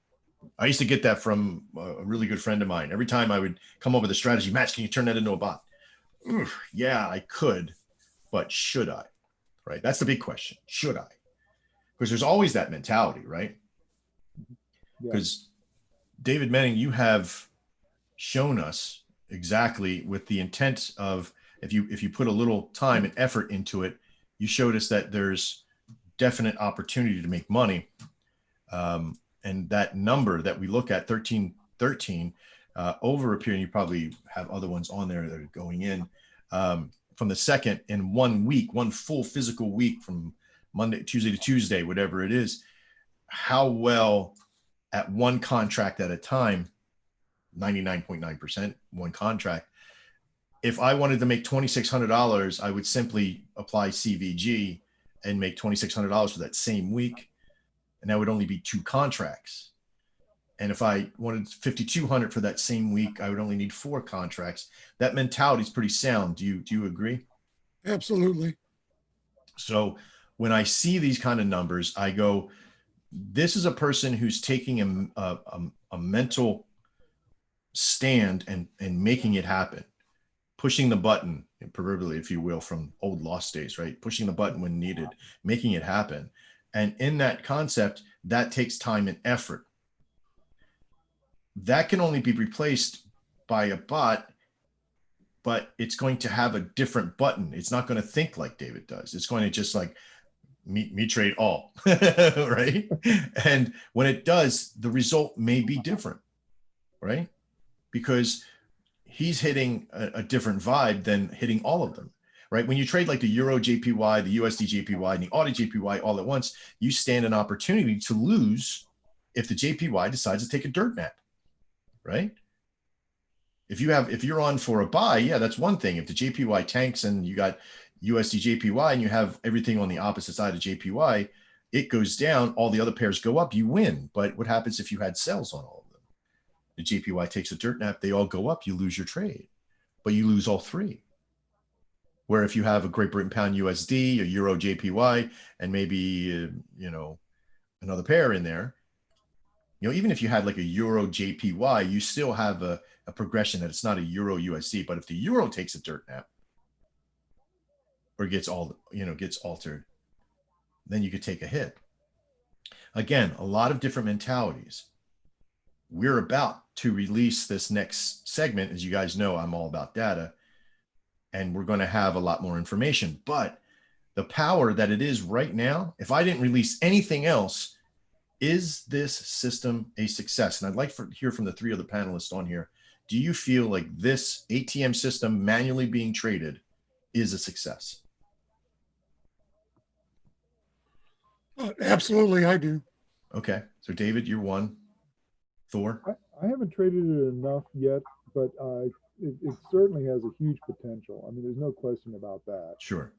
I used to get that from a really good friend of mine. Every time I would come up with a strategy, Max, can you turn that into a bot? Oof, yeah, I could, but should I? Right? That's the big question. Should I? Because there's always that mentality, right? Because David Menning, you have shown us exactly with the intent of, if you put a little time and effort into it, you showed us that there's definite opportunity to make money. And that number that we look at, 1313, over a period, you probably have other ones on there that are going in, from the second, in 1 week, one full physical week, from Tuesday to Tuesday, whatever it is, how well at one contract at a time, 99.9%, one contract. If I wanted to make $2,600, I would simply apply CVG and make $2,600 for that same week. And that would only be 2 contracts. And if I wanted 5,200 for that same week, I would only need 4 contracts. That mentality is pretty sound. Do you agree? Absolutely. So when I see these kind of numbers, I go, this is a person who's taking a mental stand and making it happen, pushing the button, proverbially, if you will, from old lost days, right? Pushing the button when needed, making it happen. And in that concept, that takes time and effort. That can only be replaced by a bot, but it's going to have a different button. It's not going to think like David does. It's going to just like me trade all, right? And when it does, the result may be different, right? Because he's hitting a different vibe than hitting all of them, right? When you trade like the Euro JPY, the USD JPY, and the Audi JPY all at once, you stand an opportunity to lose if the JPY decides to take a dirt nap, right? If you're on for a buy, yeah, that's one thing. If the JPY tanks and you got USD JPY and you have everything on the opposite side of JPY, it goes down, all the other pairs go up, you win. But what happens if you had sells on all of them? The JPY takes a dirt nap, they all go up, you lose your trade, but you lose all 3. Where if you have a Great Britain pound USD, a Euro JPY, and maybe, another pair in there, even if you had like a Euro JPY, you still have a progression that it's not a Euro USD. But if the Euro takes a dirt nap or gets altered, then you could take a hit. Again, a lot of different mentalities. We're about to release this next segment. As you guys know, I'm all about data, and we're going to have a lot more information. But the power that it is right now, if I didn't release anything else, is this system a success? And I'd like to hear from the 3 other panelists on here. Do you feel like this ATM system manually being traded is a success? Absolutely, I do. Okay. So David, you're one. Thor? I haven't traded it enough yet, but it certainly has a huge potential. I mean, there's no question about that. Sure.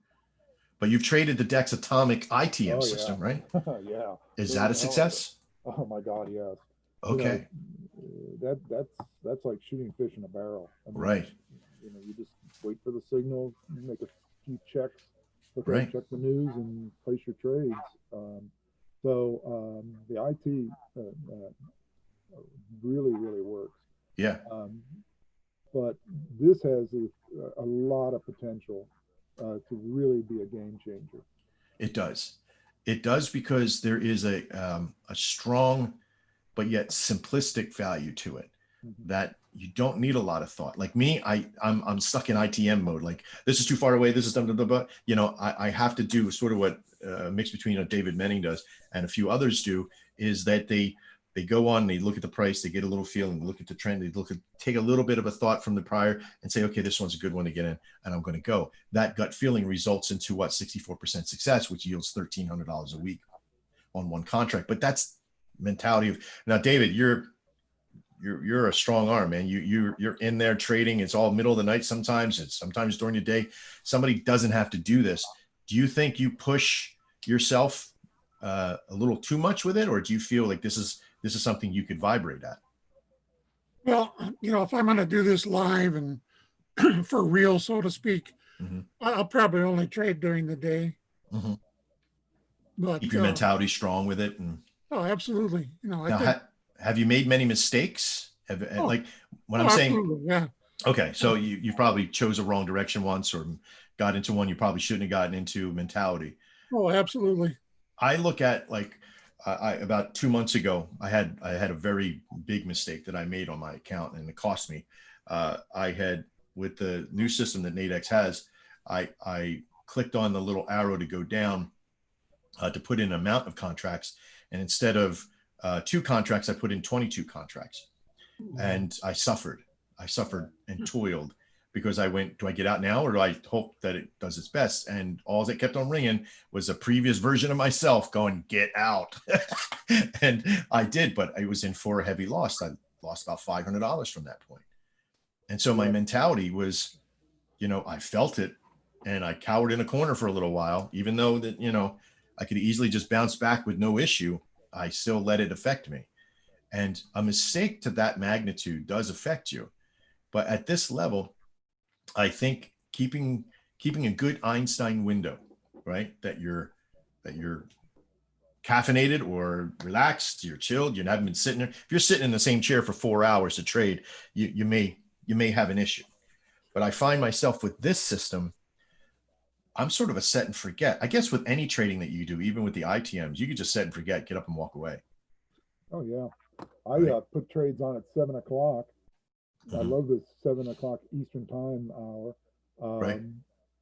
But you've traded the Dex Atomic ITM Oh, system, yeah. right? Yeah. Is that a success? Oh my God, yes. Okay. That's like shooting fish in a barrel. I mean, Right. You just wait for the signal, you make a few checks, Right. check the news, and place your trades. The IT really works. Yeah. But this has a lot of potential to really be a game changer. It does. It does, because there is a strong but yet simplistic value to it, that you don't need a lot of thought. Like me, I'm stuck in ITM mode. Like, this is too far away. This is blah, blah, blah. I have to do sort of what a mix between David Menning does and a few others do, is that they go on, they look at the price, they get a little feeling, they look at the trend, they take a little bit of a thought from the prior and say, okay, this one's a good one to get in, and I'm going to go. That gut feeling results into 64% success, which yields $1,300 a week on one contract. But that's mentality of, now, David, you're a strong arm, man. You're in there trading. It's all middle of the night. Sometimes it's sometimes during the day. Somebody doesn't have to do this. Do you think you push yourself a little too much with it, or do you feel like this is something you could vibrate at? Well, if I'm going to do this live and for real, so to speak, I'll probably only trade during the day. But keep your mentality strong with it. Oh, absolutely. Have you made many mistakes? Like when I'm saying, yeah. Okay, so you probably chose a wrong direction once, or got into one you probably shouldn't have gotten into mentality. Oh, absolutely. I look at like about 2 months ago, I had a very big mistake that I made on my account, and it cost me. I had, with the new system that Nadex has, I clicked on the little arrow to go down to put in an amount of contracts, and instead of 2 contracts, I put in 22 contracts, and I suffered and toiled, because I went, do I get out now, or do I hope that it does its best? And all that kept on ringing was a previous version of myself going, get out. And I did, but I was in for a heavy loss. I lost about $500 from that point. And so my mentality was, I felt it, and I cowered in a corner for a little while, even though that, I could easily just bounce back with no issue. I still let it affect me. And a mistake to that magnitude does affect you. But at this level, I think keeping a good Einstein window, right? That you're caffeinated or relaxed, you're chilled, you haven't been sitting there. If you're sitting in the same chair for 4 hours to trade, you may have an issue. But I find myself with this system, I'm sort of a set and forget. I guess with any trading that you do, even with the ITMs, you could just set and forget, get up and walk away. Oh yeah. I put trades on at 7 o'clock. I love this 7 o'clock Eastern time hour. Right.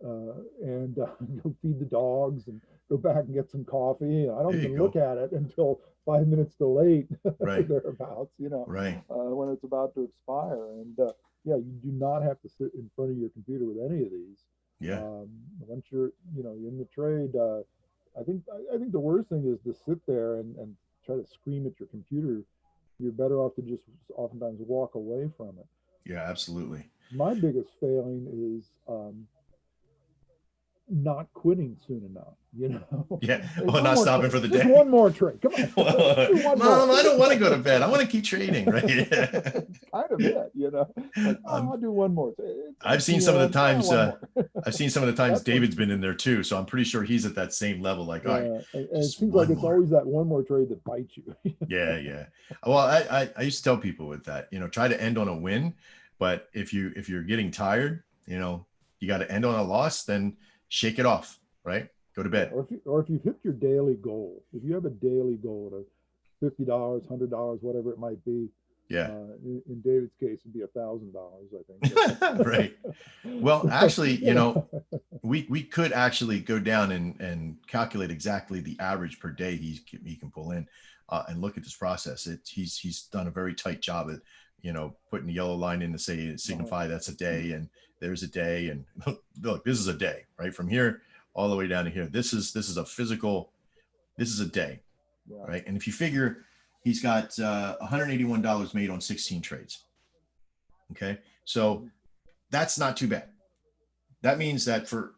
And go feed the dogs and go back and get some coffee. I don't There you even go. look at it until 5 minutes to late, Right. thereabouts, Right. when it's about to expire. And yeah, you do not have to sit in front of your computer with any of these. Yeah. Once you're, in the trade, I think the worst thing is to sit there and try to scream at your computer. You're better off to just oftentimes walk away from it. Yeah, absolutely. My biggest failing is not quitting soon enough, Yeah. Hey, Well, one not more stopping trade. for the Just day. one more trade. Come on. Well, Mom, I don't want to go to bed. I want to keep trading, right? Kind of it, like, I'll do one more. I've seen some of the times, one more. I've seen some of the times That's David's been in there too. So I'm pretty sure he's at that same level. Like, all right, and it just seems like one it's more. always that one more trade that bites you. Yeah, yeah. Well, I used to tell people with that, try to end on a win, but if you're getting tired, you got to end on a loss, then shake it off, right? Go to bed. Or if you've hit your daily goal, if you have a daily goal of $50, $100, whatever it might be. Yeah. In David's case, it'd be $1,000, I think. Right. Well, actually, we could actually go down and calculate exactly the average per day he can pull in, and look at this process. He's done a very tight job at, putting the yellow line in to say signify that's a day, and there's a day, and look, this is a day, right? From here all the way down to here. This is a physical, this is a day, right? And if you figure he's got $181 made on 16 trades. Okay. So that's not too bad. That means that for,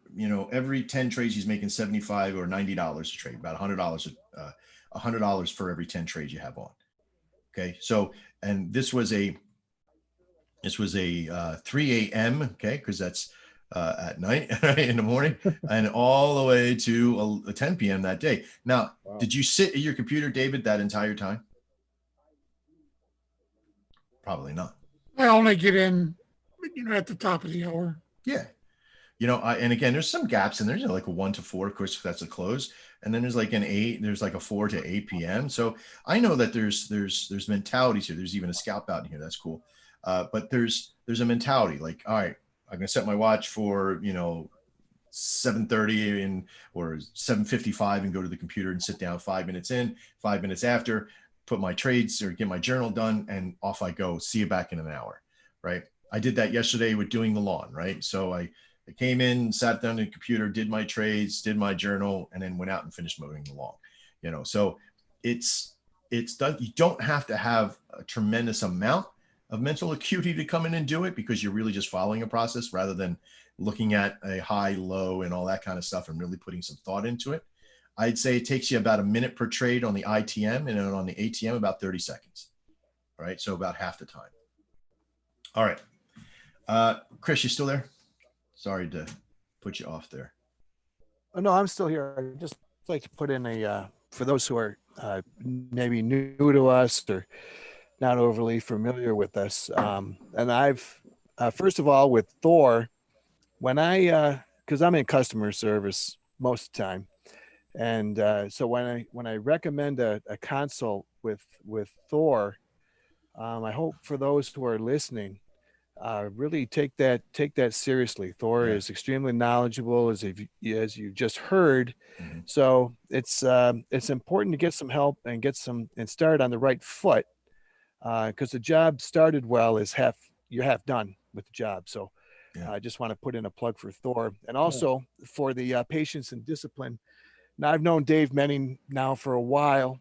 every 10 trades, he's making $75 or $90 a trade, about $100 for every 10 trades you have on. Okay. So, and this was a 3 a.m. Okay. Cause that's at night, right, in the morning, and all the way to 10 p.m. that day. Now, Did you sit at your computer, David, that entire time? Probably not. I only get in, at the top of the hour. Yeah. And again, there's some gaps in there, like a 1 to 4, of course, that's a close. And then there's like an 8, there's like a 4 to 8 p.m. So I know that there's mentalities here. There's even a scalp out in here. That's cool. But there's a mentality like, all right, I'm going to set my watch for, 7:30 or 7:55 and go to the computer and sit down 5 minutes in, 5 minutes after, put my trades or get my journal done, and off I go. See you back in an hour, right? I did that yesterday with doing the lawn, right? So I came in, sat down on the computer, did my trades, did my journal, and then went out and finished mowing the lawn. So it's done. You don't have to have a tremendous amount of mental acuity to come in and do it, because you're really just following a process rather than looking at a high, low, and all that kind of stuff and really putting some thought into it. I'd say it takes you about a minute per trade on the ITM, and then on the ATM about 30 seconds. All right. So about half the time. All right. Chris, you still there? Sorry to put you off there. Oh, no, I'm still here. I'd just like to put in for those who are maybe new to us or not overly familiar with us. And I've, first of all, with Thor, when because I'm in customer service most of the time. And so when I recommend a consult with Thor, I hope for those who are listening, really take that seriously. Thor is extremely knowledgeable, as you just heard. Mm-hmm. So it's important to get some help and start on the right foot, because the job started well is you're half done with the job. So I just want to put in a plug for Thor, and also for the patience and discipline. Now, I've known Dave Menning now for a while,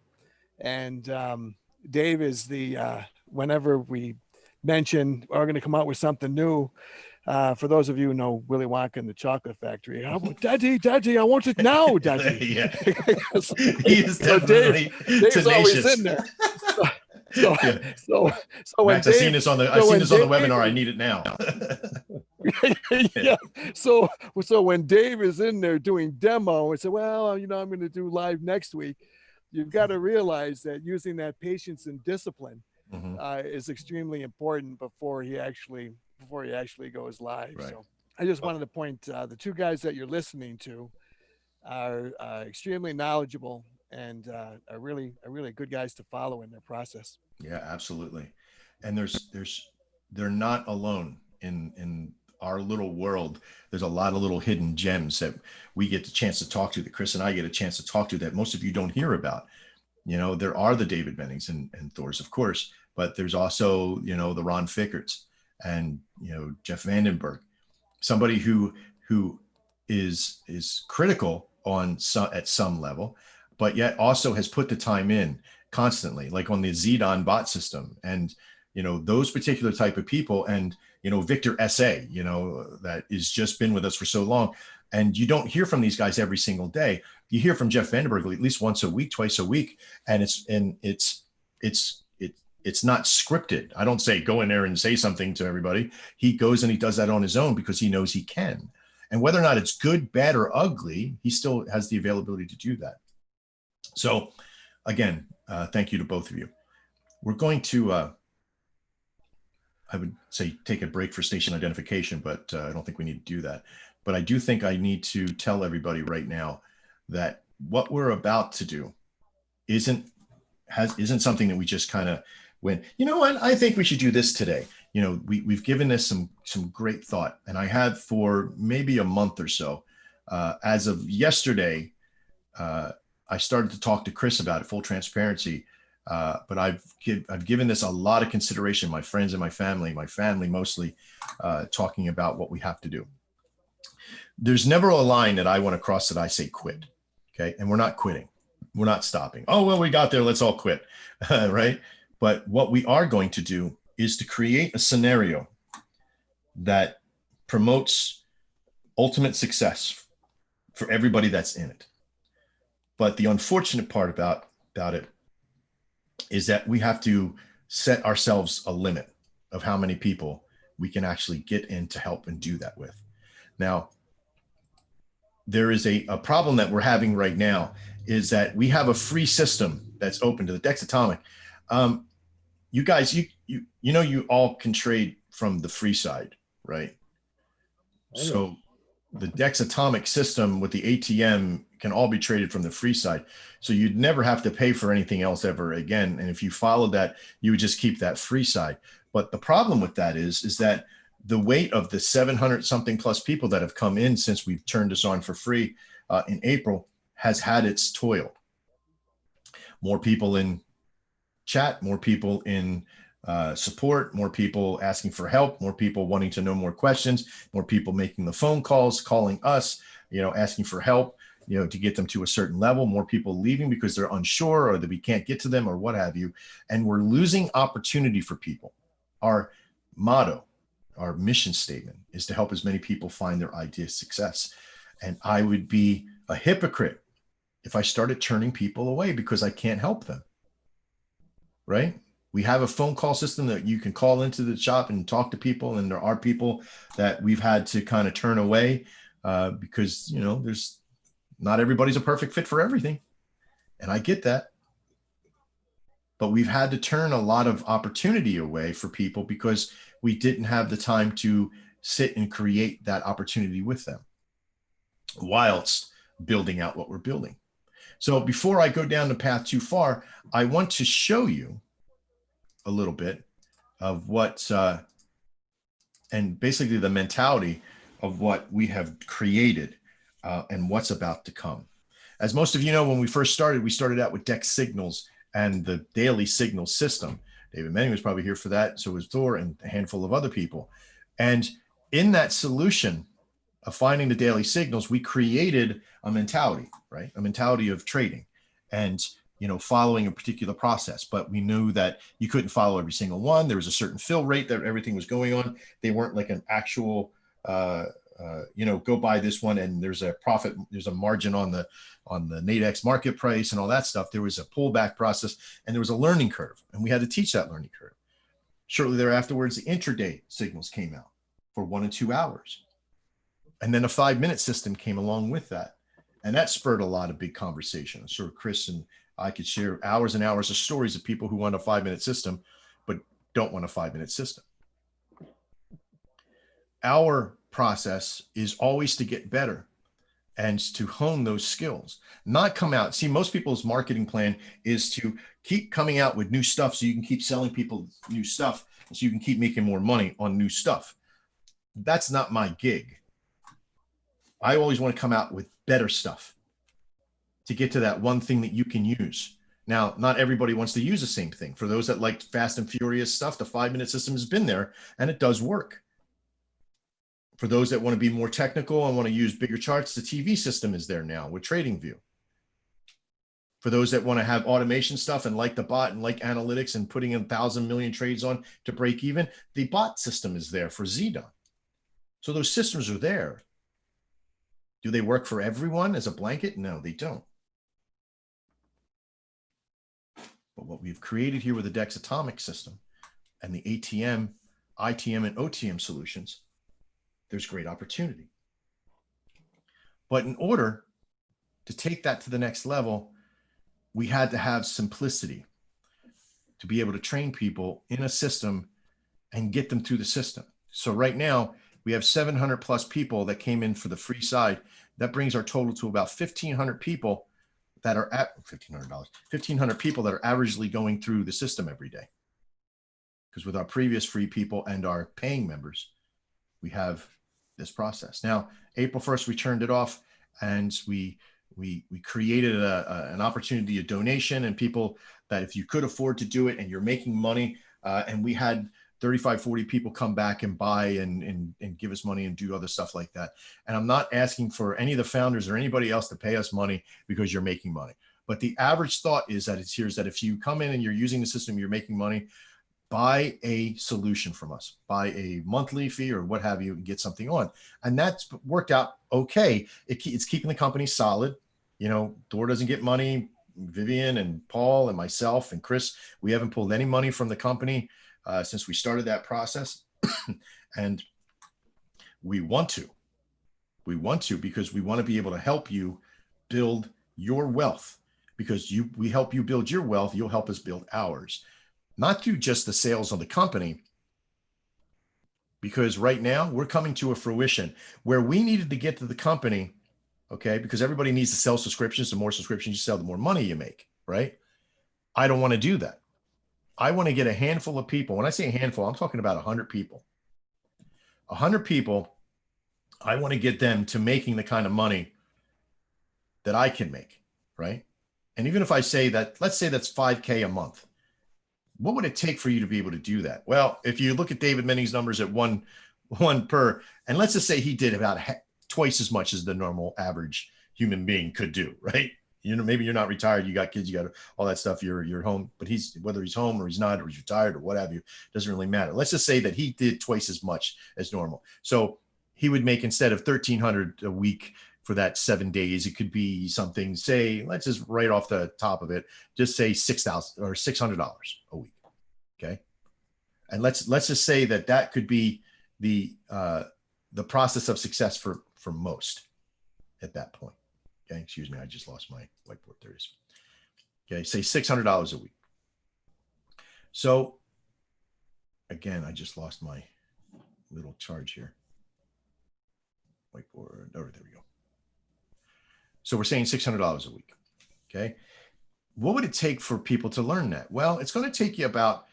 and Dave is the whenever we mention are going to come out with something new. For those of you who know Willy Wonka and the Chocolate Factory, how about Daddy, I want it now, Daddy. Yeah. So, He is so definitely Dave's always tenacious. in there. So, Yeah. so when Max, I've seen Dave, this on the Dave- webinar. I need it now. yeah. So when Dave is in there doing demo and say, well, I'm going to do live next week, you've got to realize that using that patience and discipline is extremely important before he actually goes live. Right. So I just wanted to point the two guys that you're listening to are extremely knowledgeable and are really good guys to follow in their process. Yeah, absolutely. And they're not alone in our little world. There's a lot of little hidden gems that we get the chance to talk to, that Chris and I get a chance to talk to, that most of you don't hear about. There are the David Bennings and Thors, of course, but there's also, the Ron Fickerts and, Jeff Vandenberg, somebody who is critical at some level, but yet also has put the time in constantly, like on the Zedon bot system, and those particular type of people, and Victor SA, that has just been with us for so long, and you don't hear from these guys every single day. You hear from Jeff Vandenberg at least once a week, twice a week, and it's not scripted. I don't say go in there and say something to everybody. He goes and he does that on his own because he knows he can. And whether or not it's good, bad, or ugly, he still has the availability to do that. So again, thank you to both of you. We're going to, I would say, take a break for station identification, but I don't think we need to do that. But I do think I need to tell everybody right now that what we're about to do isn't something that we just kind of went, what, I think we should do this today. We've given this some great thought, and I have for maybe a month or so. As of yesterday, I started to talk to Chris about it, full transparency. But I've given this a lot of consideration. My friends and my family mostly, talking about what we have to do. There's never a line that I want to cross that I say quit. Okay, and we're not quitting. We're not stopping. Oh well, we got there. Let's all quit, right? But what we are going to do is to create a scenario that promotes ultimate success for everybody that's in it. But the unfortunate part about it is that we have to set ourselves a limit of how many people we can actually get in to help and do that with. Now, there is a problem that we're having right now, is that we have a free system that's open to the Dex Atomic. You guys, you all can trade from the free side, right? Okay. So the Dex Atomic system with the ATM can all be traded from the free side. So you'd never have to pay for anything else ever again. And if you followed that, you would just keep that free side. But the problem with that is that the weight of the 700 something plus people that have come in since we've turned this on for free in April has had its toil. More people in chat, more people in support, more people asking for help, more people wanting to know more questions, more people making the phone calls, calling us, asking for help, to get them to a certain level, more people leaving because they're unsure or that we can't get to them or what have you. And we're losing opportunity for people. Our motto, our mission statement is to help as many people find their idea of success. And I would be a hypocrite if I started turning people away because I can't help them. Right? We have a phone call system that you can call into the shop and talk to people. And there are people that we've had to kind of turn away because, there's not everybody's a perfect fit for everything. And I get that. But we've had to turn a lot of opportunity away for people because we didn't have the time to sit and create that opportunity with them whilst building out what we're building. So before I go down the path too far, I want to show you a little bit of what, and basically the mentality of what we have created and what's about to come. As most of you know, when we first started, we started out with Dex Signals and the daily signal system. David Manning was probably here for that. So was Thor and a handful of other people. And in that solution of finding the daily signals, we created a mentality, right? A mentality of trading. And following a particular process, but we knew that you couldn't follow every single one. There was a certain fill rate that everything was going on. They weren't like an actual, go buy this one and there's a profit, there's a margin on the Nadex market price and all that stuff. There was a pullback process and there was a learning curve, and we had to teach that learning curve. Shortly thereafterwards, the intraday signals came out for 1 and 2 hours. And then a 5-minute system came along with that. And that spurred a lot of big conversation. So Chris and I could share hours and hours of stories of people who want a 5-minute system, but don't want a 5-minute system. Our process is always to get better and to hone those skills, not come out. See, most people's marketing plan is to keep coming out with new stuff so you can keep selling people new stuff so you can keep making more money on new stuff. That's not my gig. I always want to come out with better stuff to get to that one thing that you can use. Now, not everybody wants to use the same thing. For those that like fast and furious stuff, the 5-minute system has been there and it does work. For those that want to be more technical and want to use bigger charts, the TV system is there now with TradingView. For those that want to have automation stuff and like the bot and like analytics and putting in 1,000 million trades on to break even, the bot system is there for ZDON. So those systems are there. Do they work for everyone as a blanket? No, they don't. But what we've created here with the DEX Atomic system and the ATM, ITM, and OTM solutions, there's great opportunity. But in order to take that to the next level, we had to have simplicity to be able to train people in a system and get them through the system. So right now, we have 700 plus people that came in for the free side. That brings our total to about 1,500 people that are at $1,500 people that are averagely going through the system every day. Because with our previous free people and our paying members, we have this process. Now, April 1st, we turned it off and we created an opportunity, a donation, and people that if you could afford to do it and you're making money, and we had 35, 40 people come back and buy and give us money and do other stuff like that. And I'm not asking for any of the founders or anybody else to pay us money because you're making money. But the average thought is that if you come in and you're using the system, you're making money, buy a solution from us, buy a monthly fee or what have you, and get something on. And that's worked out okay. It's keeping the company solid. Dor doesn't get money. Vivian and Paul and myself and Chris, we haven't pulled any money from the company since we started that process. And we want to because we want to be able to help you build your wealth, because we help you build your wealth. You'll help us build ours, not through just the sales of the company. Because right now we're coming to a fruition where we needed to get to the company. Okay. Because everybody needs to sell subscriptions. The more subscriptions you sell, the more money you make, right? I don't want to do that. I want to get a handful of people. When I say a handful, I'm talking about 100 people. 100 people, I want to get them to making the kind of money that I can make, right? And even if I say that, let's say that's $5K a month. What would it take for you to be able to do that? Well, if you look at David Menning's numbers at one per, and let's just say he did about twice as much as the normal average human being could do, right? Maybe you're not retired, you got kids, you got all that stuff, you're home, but whether he's home or he's not, or he's retired or what have you, doesn't really matter. Let's just say that he did twice as much as normal. So he would make, instead of 1,300 a week for that 7 days, it could be something, say, let's just right off the top of it, just say $6,000 or $600 a week. Okay. And let's just say that could be the process of success for most at that point. Okay, excuse me, I just lost my whiteboard. There it is. Okay, say $600 a week. So again, I just lost my little charge here. Whiteboard, oh, there we go. So we're saying $600 a week. Okay, what would it take for people to learn that? Well, it's going to take you about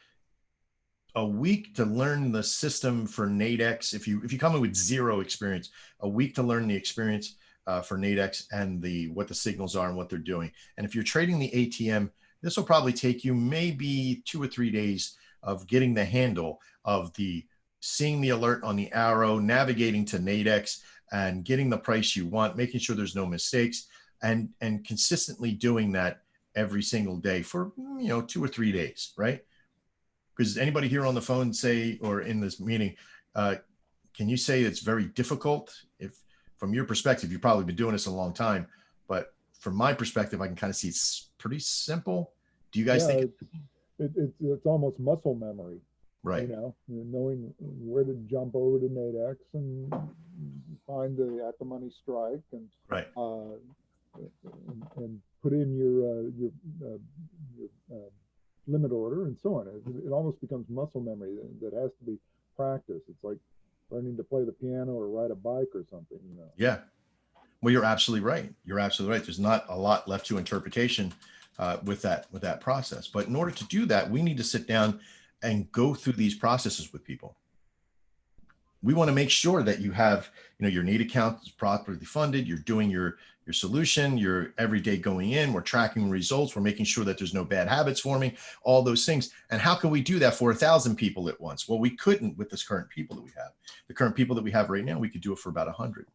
a week to learn the system for Nadex. If you come in with zero experience, a week to learn the experience for Nadex and what the signals are and what they're doing. And if you're trading the ATM, this will probably take you maybe 2 or 3 days of getting the handle of seeing the alert on the arrow, navigating to Nadex and getting the price you want, making sure there's no mistakes, and consistently doing that every single day for, 2 or 3 days, right? Because anybody here on the phone say, or in this meeting, can you say it's very difficult? If from your perspective, you've probably been doing this a long time, but from my perspective, I can kind of see it's pretty simple. Do you guys think? It's almost muscle memory, Right. knowing where to jump over to Nadex and find the at the money strike and Right. and put in your limit order and so on. It almost becomes muscle memory that has to be practiced. It's like learning to play the piano or ride a bike or something. Yeah. Well, you're absolutely right. You're absolutely right. There's not a lot left to interpretation with that process. But in order to do that, we need to sit down and go through these processes with people. We want to make sure that you have, your need account is properly funded. You're doing your solution. You're every day going in. We're tracking results. We're making sure that there's no bad habits forming. All those things. And how can we do that for 1,000 people at once? Well, we couldn't with this current people that we have. The current people that we have right now, we could do it for about 100.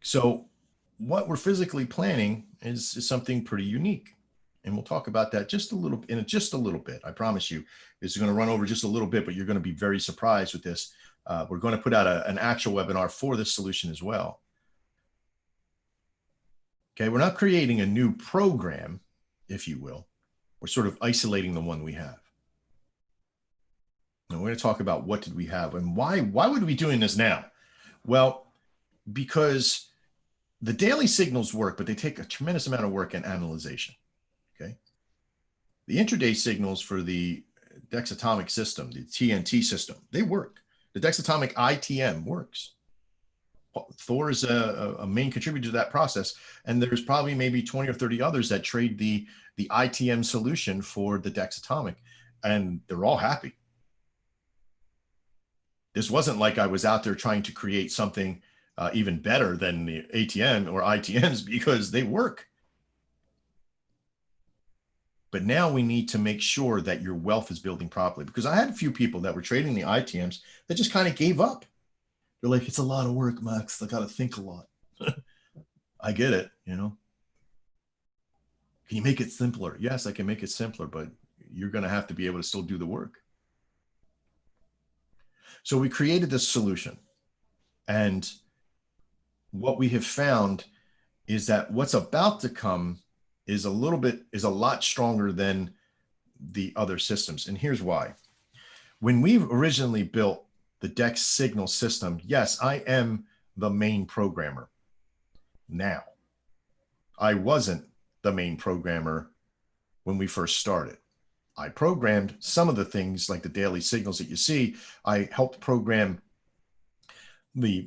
So what we're physically planning is something pretty unique. And we'll talk about that just a little bit. I promise you, it's going to run over just a little bit, but you're going to be very surprised with this. We're going to put out an actual webinar for this solution as well. Okay, we're not creating a new program, if you will. We're sort of isolating the one we have. And we're going to talk about what did we have and why would we be doing this now? Well, because the daily signals work, but they take a tremendous amount of work and analyzation. Okay. The intraday signals for the Dex Atomic system, the TNT system, they work. The Dex Atomic ITM works. Thor is a main contributor to that process. And there's probably maybe 20 or 30 others that trade the ITM solution for the Dex Atomic, and they're all happy. This wasn't like I was out there trying to create something even better than the ATM or ITMs, because they work. But now we need to make sure that your wealth is building properly, because I had a few people that were trading the ITMs that just kind of gave up. They're like, it's a lot of work, Max. I got to think a lot. I get it. Can you make it simpler? Yes, I can make it simpler, but you're going to have to be able to still do the work. So we created this solution, and what we have found is that what's about to come is a lot stronger than the other systems. And here's why. When we originally built the Dex signal system, yes, I am the main programmer now. I wasn't the main programmer when we first started. I programmed some of the things like the daily signals that you see. I helped program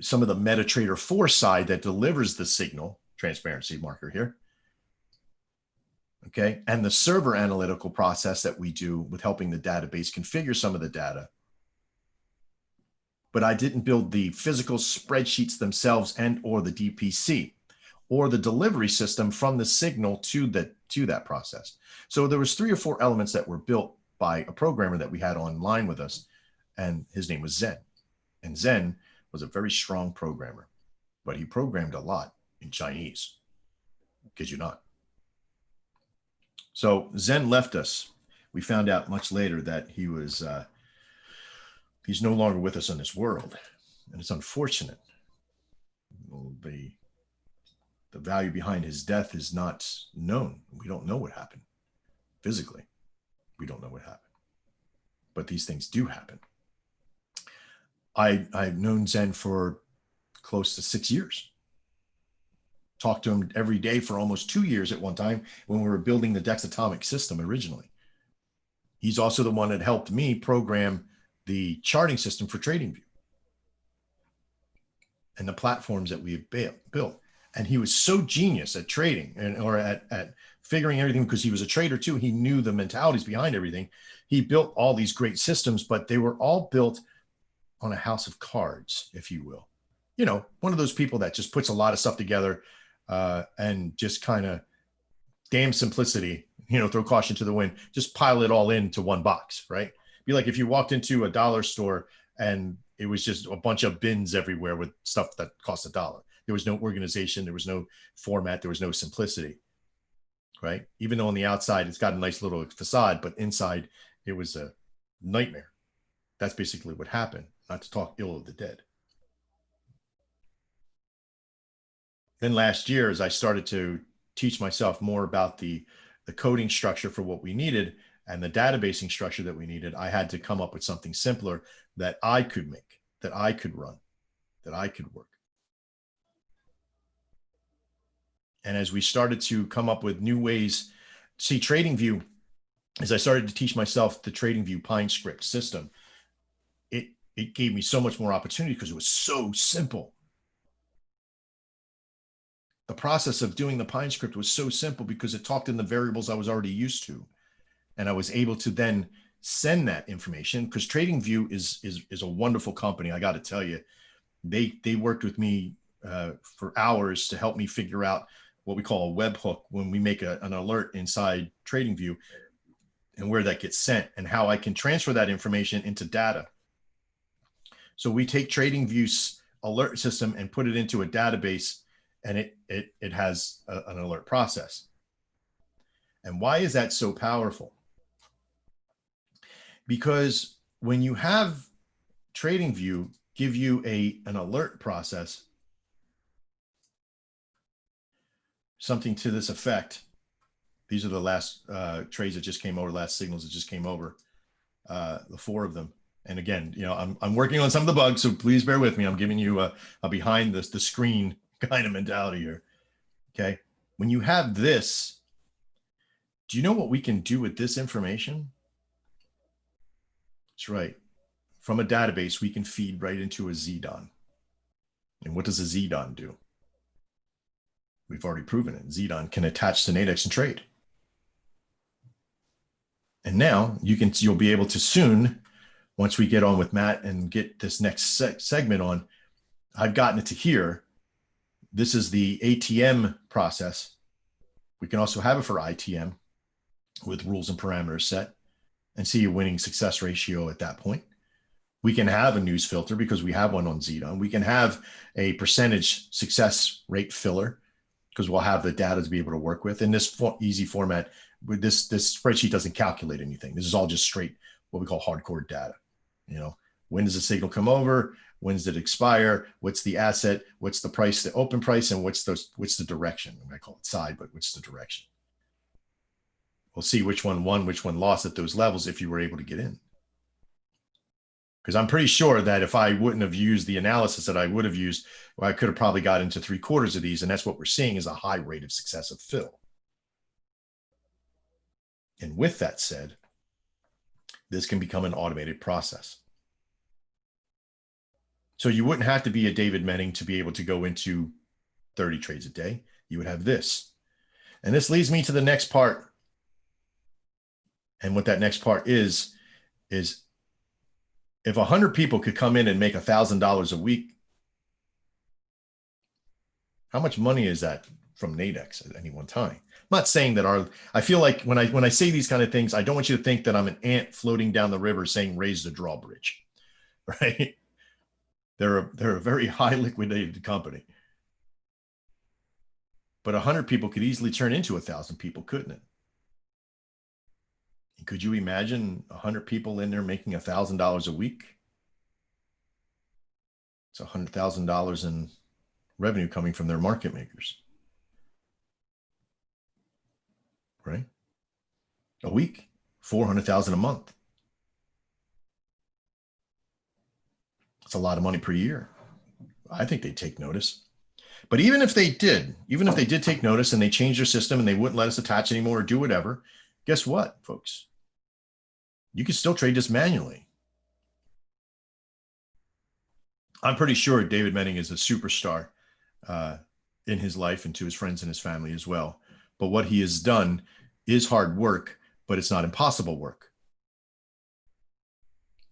some of the MetaTrader 4 side that delivers the signal, transparency marker here. Okay, and the server analytical process that we do with helping the database configure some of the data. But I didn't build the physical spreadsheets themselves and or the DPC or the delivery system from the signal to that process. So there was 3 or 4 elements that were built by a programmer that we had online with us, and his name was Zen. And Zen was a very strong programmer, but he programmed a lot in Chinese. Kid you not. So Zen left us. We found out much later that he's no longer with us in this world, and it's unfortunate. The value behind his death is not known. We don't know what happened physically. We don't know what happened, but these things do happen. I've known Zen for close to 6 years. Talked to him every day for almost 2 years at one time when we were building the Dex Atomic system originally. He's also the one that helped me program the charting system for TradingView and the platforms that we have built. And he was so genius at trading or at figuring everything, because he was a trader too. He knew the mentalities behind everything. He built all these great systems, but they were all built on a house of cards, if you will. One of those people that just puts a lot of stuff together and just kind of damn simplicity, throw caution to the wind, just pile it all into one box, right? Be like if you walked into a dollar store and it was just a bunch of bins everywhere with stuff that cost $1. There was no organization. There was no format. There was no simplicity, right? Even though on the outside, it's got a nice little facade, but inside it was a nightmare. That's basically what happened, not to talk ill of the dead. Then last year, as I started to teach myself more about the coding structure for what we needed and the databasing structure that we needed, I had to come up with something simpler that I could make, that I could run, that I could work. And as we started to come up with new ways, see TradingView, as I started to teach myself the TradingView Pine script system, it gave me so much more opportunity because it was so simple. The process of doing the Pine script was so simple because it talked in the variables I was already used to. And I was able to then send that information, because TradingView is a wonderful company. I got to tell you, they worked with me for hours to help me figure out what we call a webhook when we make an alert inside TradingView, and where that gets sent and how I can transfer that information into data. So we take TradingView's alert system and put it into a database, and it has an alert process. And why is that so powerful? Because when you have TradingView give you an alert process, something to this effect. These are the last trades that just came over, last signals that just came over, the 4 of them. And again, you know, I'm working on some of the bugs, so please bear with me. I'm giving you a behind the screen kind of mentality here. Okay. When you have this, do you know what we can do with this information? That's right. From a database, we can feed right into a ZDON. And what does a ZDON do? We've already proven it. ZDON can attach to Nadex and trade. And now you'll be able to soon, once we get on with Matt and get this next segment on, I've gotten it to here. This is the ATM process. We can also have it for ITM with rules and parameters set and see a winning success ratio at that point. We can have a news filter because we have one on ZDON. We can have a percentage success rate filler because we'll have the data to be able to work with. In this easy format, with this spreadsheet doesn't calculate anything. This is all just straight what we call hardcore data. You know, when does the signal come over? When does it expire? What's the asset? What's the price, the open price, and what's the direction? I call it side, but what's the direction? We'll see which one won, which one lost at those levels if you were able to get in. Because I'm pretty sure that if I wouldn't have used the analysis that I would have used, well, I could have probably got into 3/4 of these. And that's what we're seeing is a high rate of success of fill. And with that said, this can become an automated process. So you wouldn't have to be a David Menning to be able to go into 30 trades a day. You would have this. And this leads me to the next part. And what that next part is if 100 people could come in and make $1,000 a week, how much money is that from Nadex at any one time? I'm not saying that I feel like when I say these kind of things, I don't want you to think that I'm an ant floating down the river saying, raise the drawbridge, right? They're a very high liquidated company. But 100 people could easily turn into 1,000 people, couldn't it? And could you imagine 100 people in there making $1,000 a week? It's $100,000 in revenue coming from their market makers, right? A week, 400,000 a month. It's a lot of money per year. I think they'd take notice. But even if they did take notice and they changed their system and they wouldn't let us attach anymore or do whatever, guess what, folks? You can still trade this manually. I'm pretty sure David Menning is a superstar in his life and to his friends and his family as well. But what he has done is hard work, but it's not impossible work.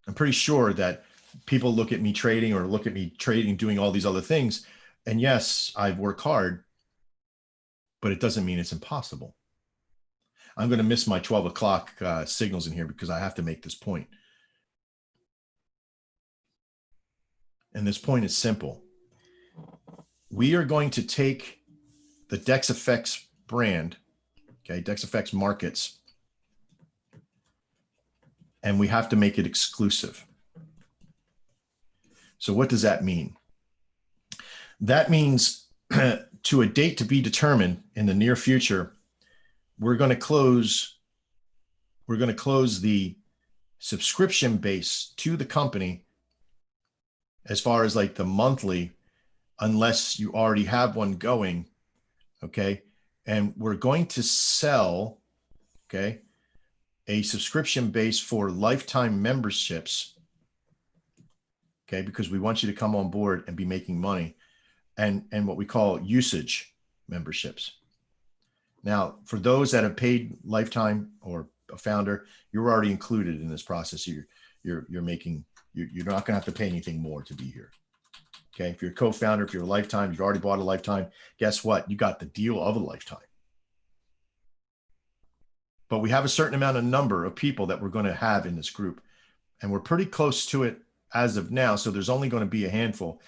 I'm pretty sure that people look at me trading or look at me trading, doing all these other things. And yes, I've worked hard, but it doesn't mean it's impossible. I'm going to miss my 12 o'clock signals in here because I have to make this point. And this point is simple. we are going to take the DexFX brand, okay, DexFX Markets, and we have to make it exclusive. So what does that mean? That means to a date to be determined in the near future, we're going to close the subscription base to the company as far as like the monthly, unless you already have one going, okay? And we're going to sell, okay, a subscription base for lifetime memberships, okay, because we want you to come on board and be making money, and what we call usage memberships. Now, for those that have paid lifetime or a founder, you're already included in this process. You're not going to have to pay anything more to be here. Okay. If you're a co-founder, if you're a lifetime, you've already bought a lifetime, guess what? You got the deal of a lifetime. But we have a certain amount of number of people that we're going to have in this group, and we're pretty close to it as of now. So there's only going to be a handful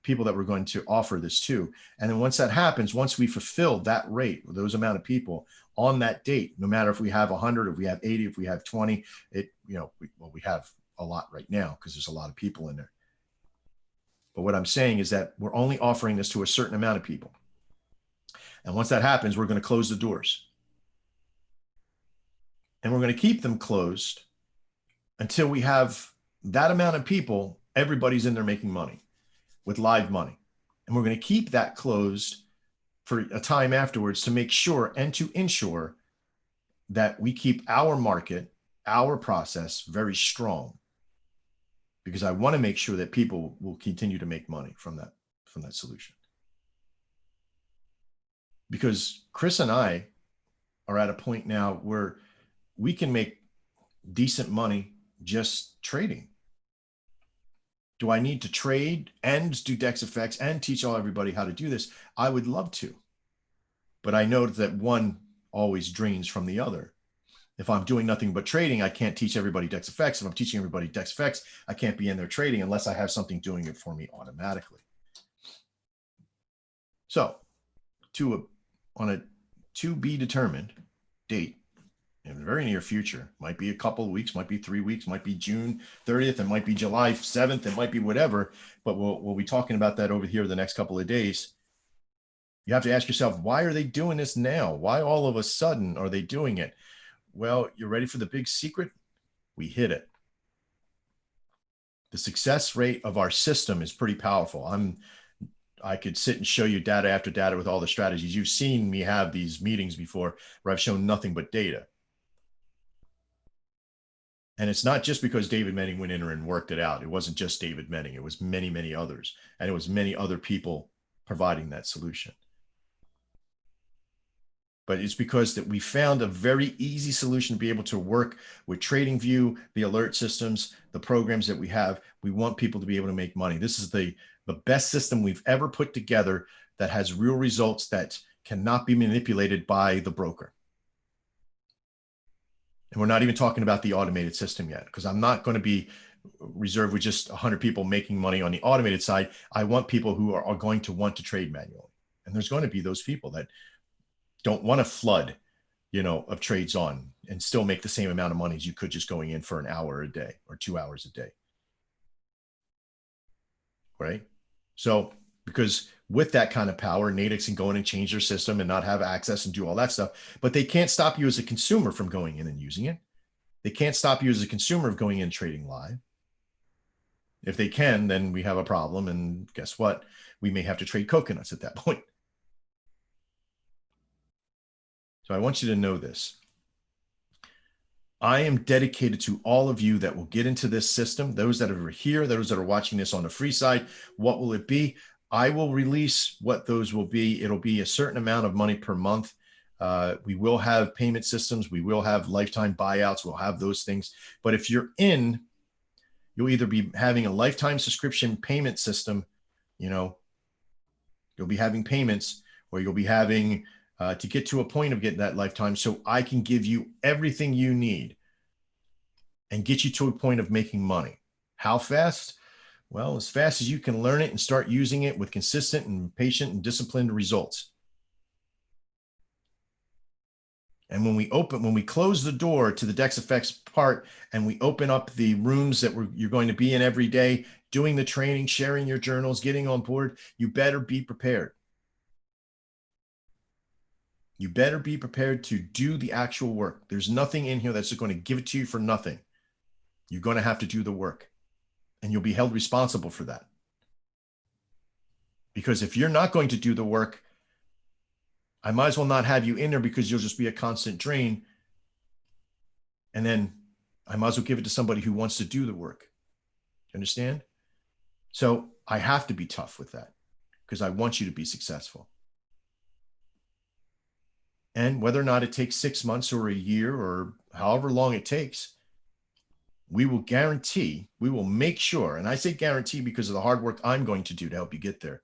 people that we're going to offer this to. And then once that happens, once we fulfill that rate, those amount of people on that date, no matter if we have 100, if we have 80, if we have 20, we have a lot right now because there's a lot of people in there. But what I'm saying is that we're only offering this to a certain amount of people. And once that happens, we're going to close the doors. And we're going to keep them closed until we have that amount of people, everybody's in there making money with live money. And we're going to keep that closed for a time afterwards to make sure and to ensure that we keep our market, our process very strong, because I want to make sure that people will continue to make money from that solution. Because Chris and I are at a point now where we can make decent money just trading. Do I need to trade and do DexFX and teach everybody how to do this? I would love to, but I know that one always drains from the other. If I'm doing nothing but trading, I can't teach everybody DexFX. If I'm teaching everybody DexFX, I can't be in there trading unless I have something doing it for me automatically. So on a to be determined date, in the very near future, might be a couple of weeks, might be 3 weeks, might be June 30th, it might be July 7th, it might be whatever, but we'll be talking about that over here the next couple of days. You have to ask yourself, why are they doing this now? Why all of a sudden are they doing it? Well, you're ready for the big secret? We hit it. The success rate of our system is pretty powerful. I could sit and show you data after data with all the strategies. You've seen me have these meetings before where I've shown nothing but data. And it's not just because David Menning went in and worked it out. It wasn't just David Menning. It was many, many others. And it was many other people providing that solution. But it's because that we found a very easy solution to be able to work with TradingView, the alert systems, the programs that we have. We want people to be able to make money. This is the best system we've ever put together that has real results that cannot be manipulated by the broker. And we're not even talking about the automated system yet, because I'm not going to be reserved with just 100 people making money on the automated side. I want people who are going to want to trade manually. And there's going to be those people that don't want to flood, of trades on and still make the same amount of money as you could just going in for an hour a day or 2 hours a day. Right? So, because with that kind of power, Nadex can go in and change their system and not have access and do all that stuff, but they can't stop you as a consumer from going in and using it. They can't stop you as a consumer of going in and trading live. If they can, then we have a problem. And guess what? We may have to trade coconuts at that point. So I want you to know this. I am dedicated to all of you that will get into this system. Those that are here, those that are watching this on the free side, what will it be? I will release what those will be. It'll be a certain amount of money per month. We will have payment systems. We will have lifetime buyouts. We'll have those things. But if you're in, you'll either be having a lifetime subscription payment system, you'll be having payments, or you'll be having to get to a point of getting that lifetime so I can give you everything you need and get you to a point of making money. How fast? Well, as fast as you can learn it and start using it with consistent and patient and disciplined results. And when we close the door to the DexFX part and we open up the rooms that you're going to be in every day, doing the training, sharing your journals, getting on board, you better be prepared. You better be prepared to do the actual work. There's nothing in here that's going to give it to you for nothing. You're going to have to do the work, and you'll be held responsible for that. Because if you're not going to do the work, I might as well not have you in there, because you'll just be a constant drain. And then I might as well give it to somebody who wants to do the work. You understand? So I have to be tough with that, because I want you to be successful. And whether or not it takes 6 months or a year or however long it takes, we will guarantee, we will make sure, and I say guarantee because of the hard work I'm going to do to help you get there,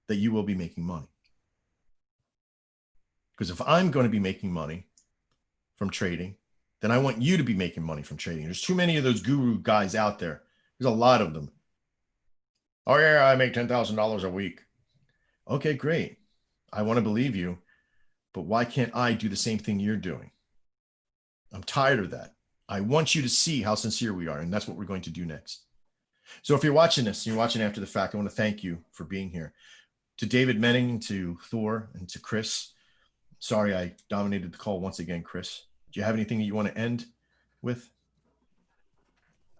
that you will be making money. Because if I'm going to be making money from trading, then I want you to be making money from trading. There's too many of those guru guys out there. There's a lot of them. Oh yeah, I make $10,000 a week. Okay, great. I want to believe you, but why can't I do the same thing you're doing? I'm tired of that. I want you to see how sincere we are, and that's what we're going to do next. So if you're watching this, and you're watching after the fact, I want to thank you for being here. To David Menning, to Thor, and to Chris. Sorry I dominated the call once again, Chris. Do you have anything that you want to end with?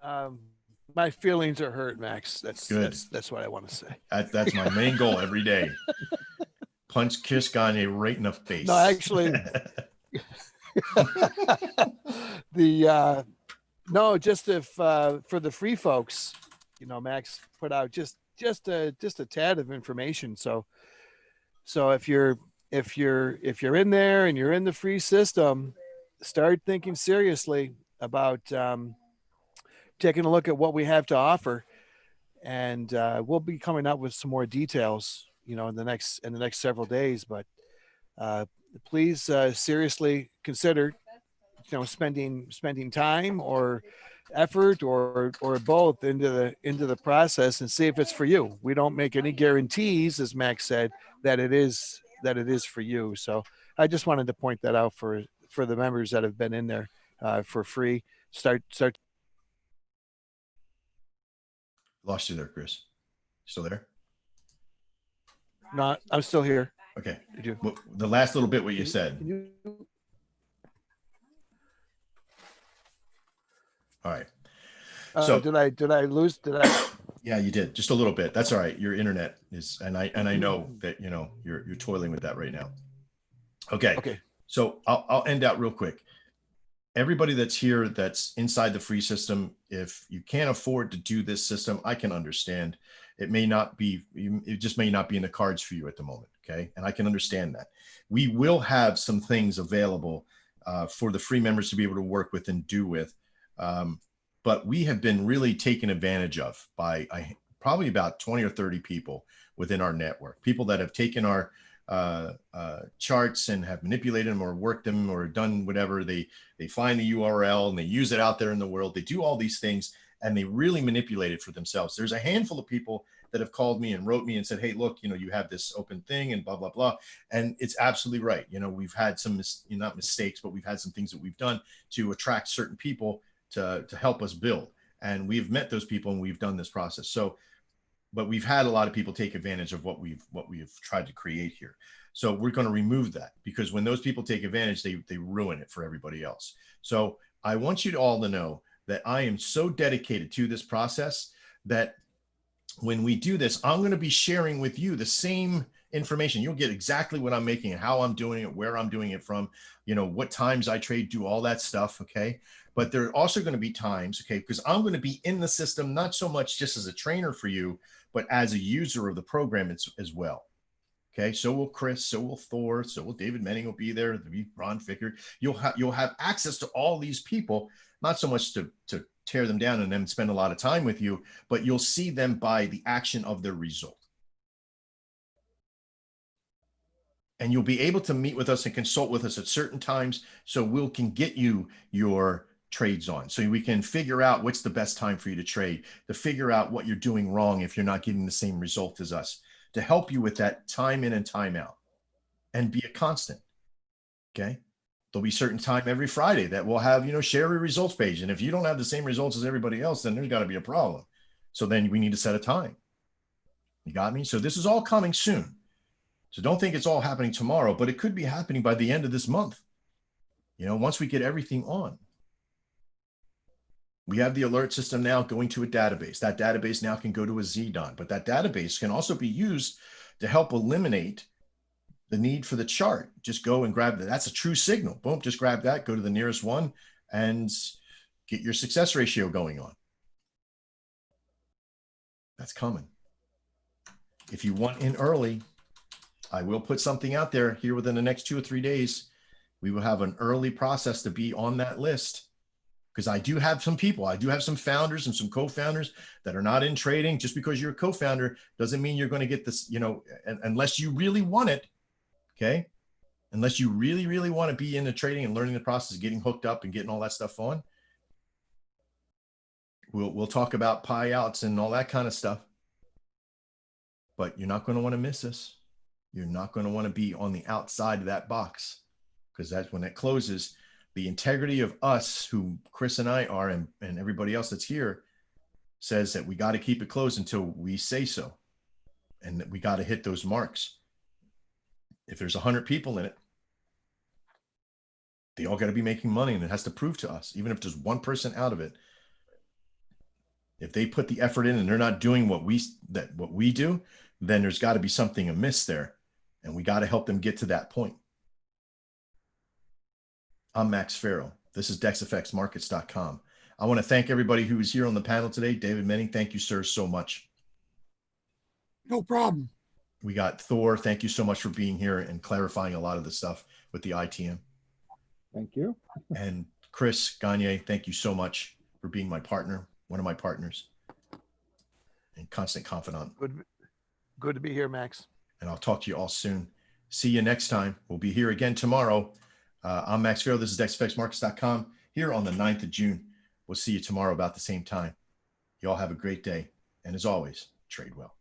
My feelings are hurt, Max. That's good. That's what I want to say. That's my main goal every day. Punch Chris Gagne right in the face. No, actually, just if for the free folks, Max put out just a tad of information. So if you're in there and you're in the free system, start thinking seriously about taking a look at what we have to offer, and we'll be coming up with some more details, in the next several days. But please seriously consider, spending time or effort or both into the process, and see if it's for you. We don't make any guarantees, as Max said, that it is for you. So I just wanted to point that out for the members that have been in there for free. Start. Lost you there, Chris. Still there? No, I'm still here. Okay. Did you? Well, the last little bit what you said. All right. So did I lose? Did I? Yeah, you did, just a little bit. That's all right. Your internet is, and I know that you're toiling with that right now. Okay. Okay. So I'll end out real quick. Everybody that's here, that's inside the free system, if you can't afford to do this system, I can understand. It just may not be in the cards for you at the moment. Okay. And I can understand that. We will have some things available for the free members to be able to work with and do with. But we have been really taken advantage of by probably about 20 or 30 people within our network, people that have taken our charts and have manipulated them or worked them or done whatever. They find the URL and they use it out there in the world. They do all these things and they really manipulate it for themselves. There's a handful of people that have called me and wrote me and said, hey, look, you have this open thing and blah, blah, blah. And it's absolutely right. We've had some, not mistakes, but we've had some things that we've done to attract certain people to help us build. And we've met those people and we've done this process. So, but we've had a lot of people take advantage of what we've tried to create here. So we're going to remove that, because when those people take advantage, they ruin it for everybody else. So I want you all to know that I am so dedicated to this process that when we do this, I'm going to be sharing with you the same information. You'll get exactly what I'm making, how I'm doing it, where I'm doing it from, what times I trade, do all that stuff. Okay. But there are also going to be times, okay, because I'm going to be in the system, not so much just as a trainer for you, but as a user of the program as well. Okay, so will Chris, so will Thor, so will David Menning will be there, there'll be Ron Ficker. You'll have access to all these people, not so much to tear them down and then spend a lot of time with you, but you'll see them by the action of their result. And you'll be able to meet with us and consult with us at certain times, so we can get you your trades on, so we can figure out what's the best time for you to trade, to figure out what you're doing wrong if you're not getting the same result as us, to help you with that time in and time out and be a constant. Okay. There'll be certain time every Friday that we'll have, share your results page. And if you don't have the same results as everybody else, then there's got to be a problem. So then we need to set a time. You got me? So this is all coming soon. So don't think it's all happening tomorrow, but it could be happening by the end of this month. Once we get everything on. We have the alert system now going to a database. That database now can go to a ZDON, but that database can also be used to help eliminate the need for the chart. Just go and grab that. That's a true signal. Boom, just grab that, go to the nearest one and get your success ratio going on. That's coming. If you want in early, I will put something out there here within the next 2 or 3 days. We will have an early process to be on that list, because I do have some people, I do have some founders and some co-founders that are not in trading. Just because you're a co-founder doesn't mean you're going to get this, unless you really want it. Okay. Unless you really, really want to be into trading and learning the process, getting hooked up and getting all that stuff on. We'll talk about pie outs and all that kind of stuff, but you're not going to want to miss this. You're not going to want to be on the outside of that box, because that's when it closes. The integrity of us, who Chris and I are, and everybody else that's here, says that we got to keep it closed until we say so. And that we got to hit those marks. If there's 100 people in it, they all got to be making money, and it has to prove to us, even if there's one person out of it, if they put the effort in and they're not doing what we do, then there's got to be something amiss there, and we got to help them get to that point. I'm Max Farrell. This is DexFXMarkets.com. I want to thank everybody who was here on the panel today. David Menning, thank you, sir, so much. No problem. We got Thor. Thank you so much for being here and clarifying a lot of the stuff with the ITM. Thank you. And Chris Gagne, thank you so much for being my partner, one of my partners, and constant confidant. Good to be here, Max. And I'll talk to you all soon. See you next time. We'll be here again tomorrow. I'm Max Farrell. This is DexFXMarkets.com here on the 9th of June. We'll see you tomorrow about the same time. You all have a great day. And as always, trade well.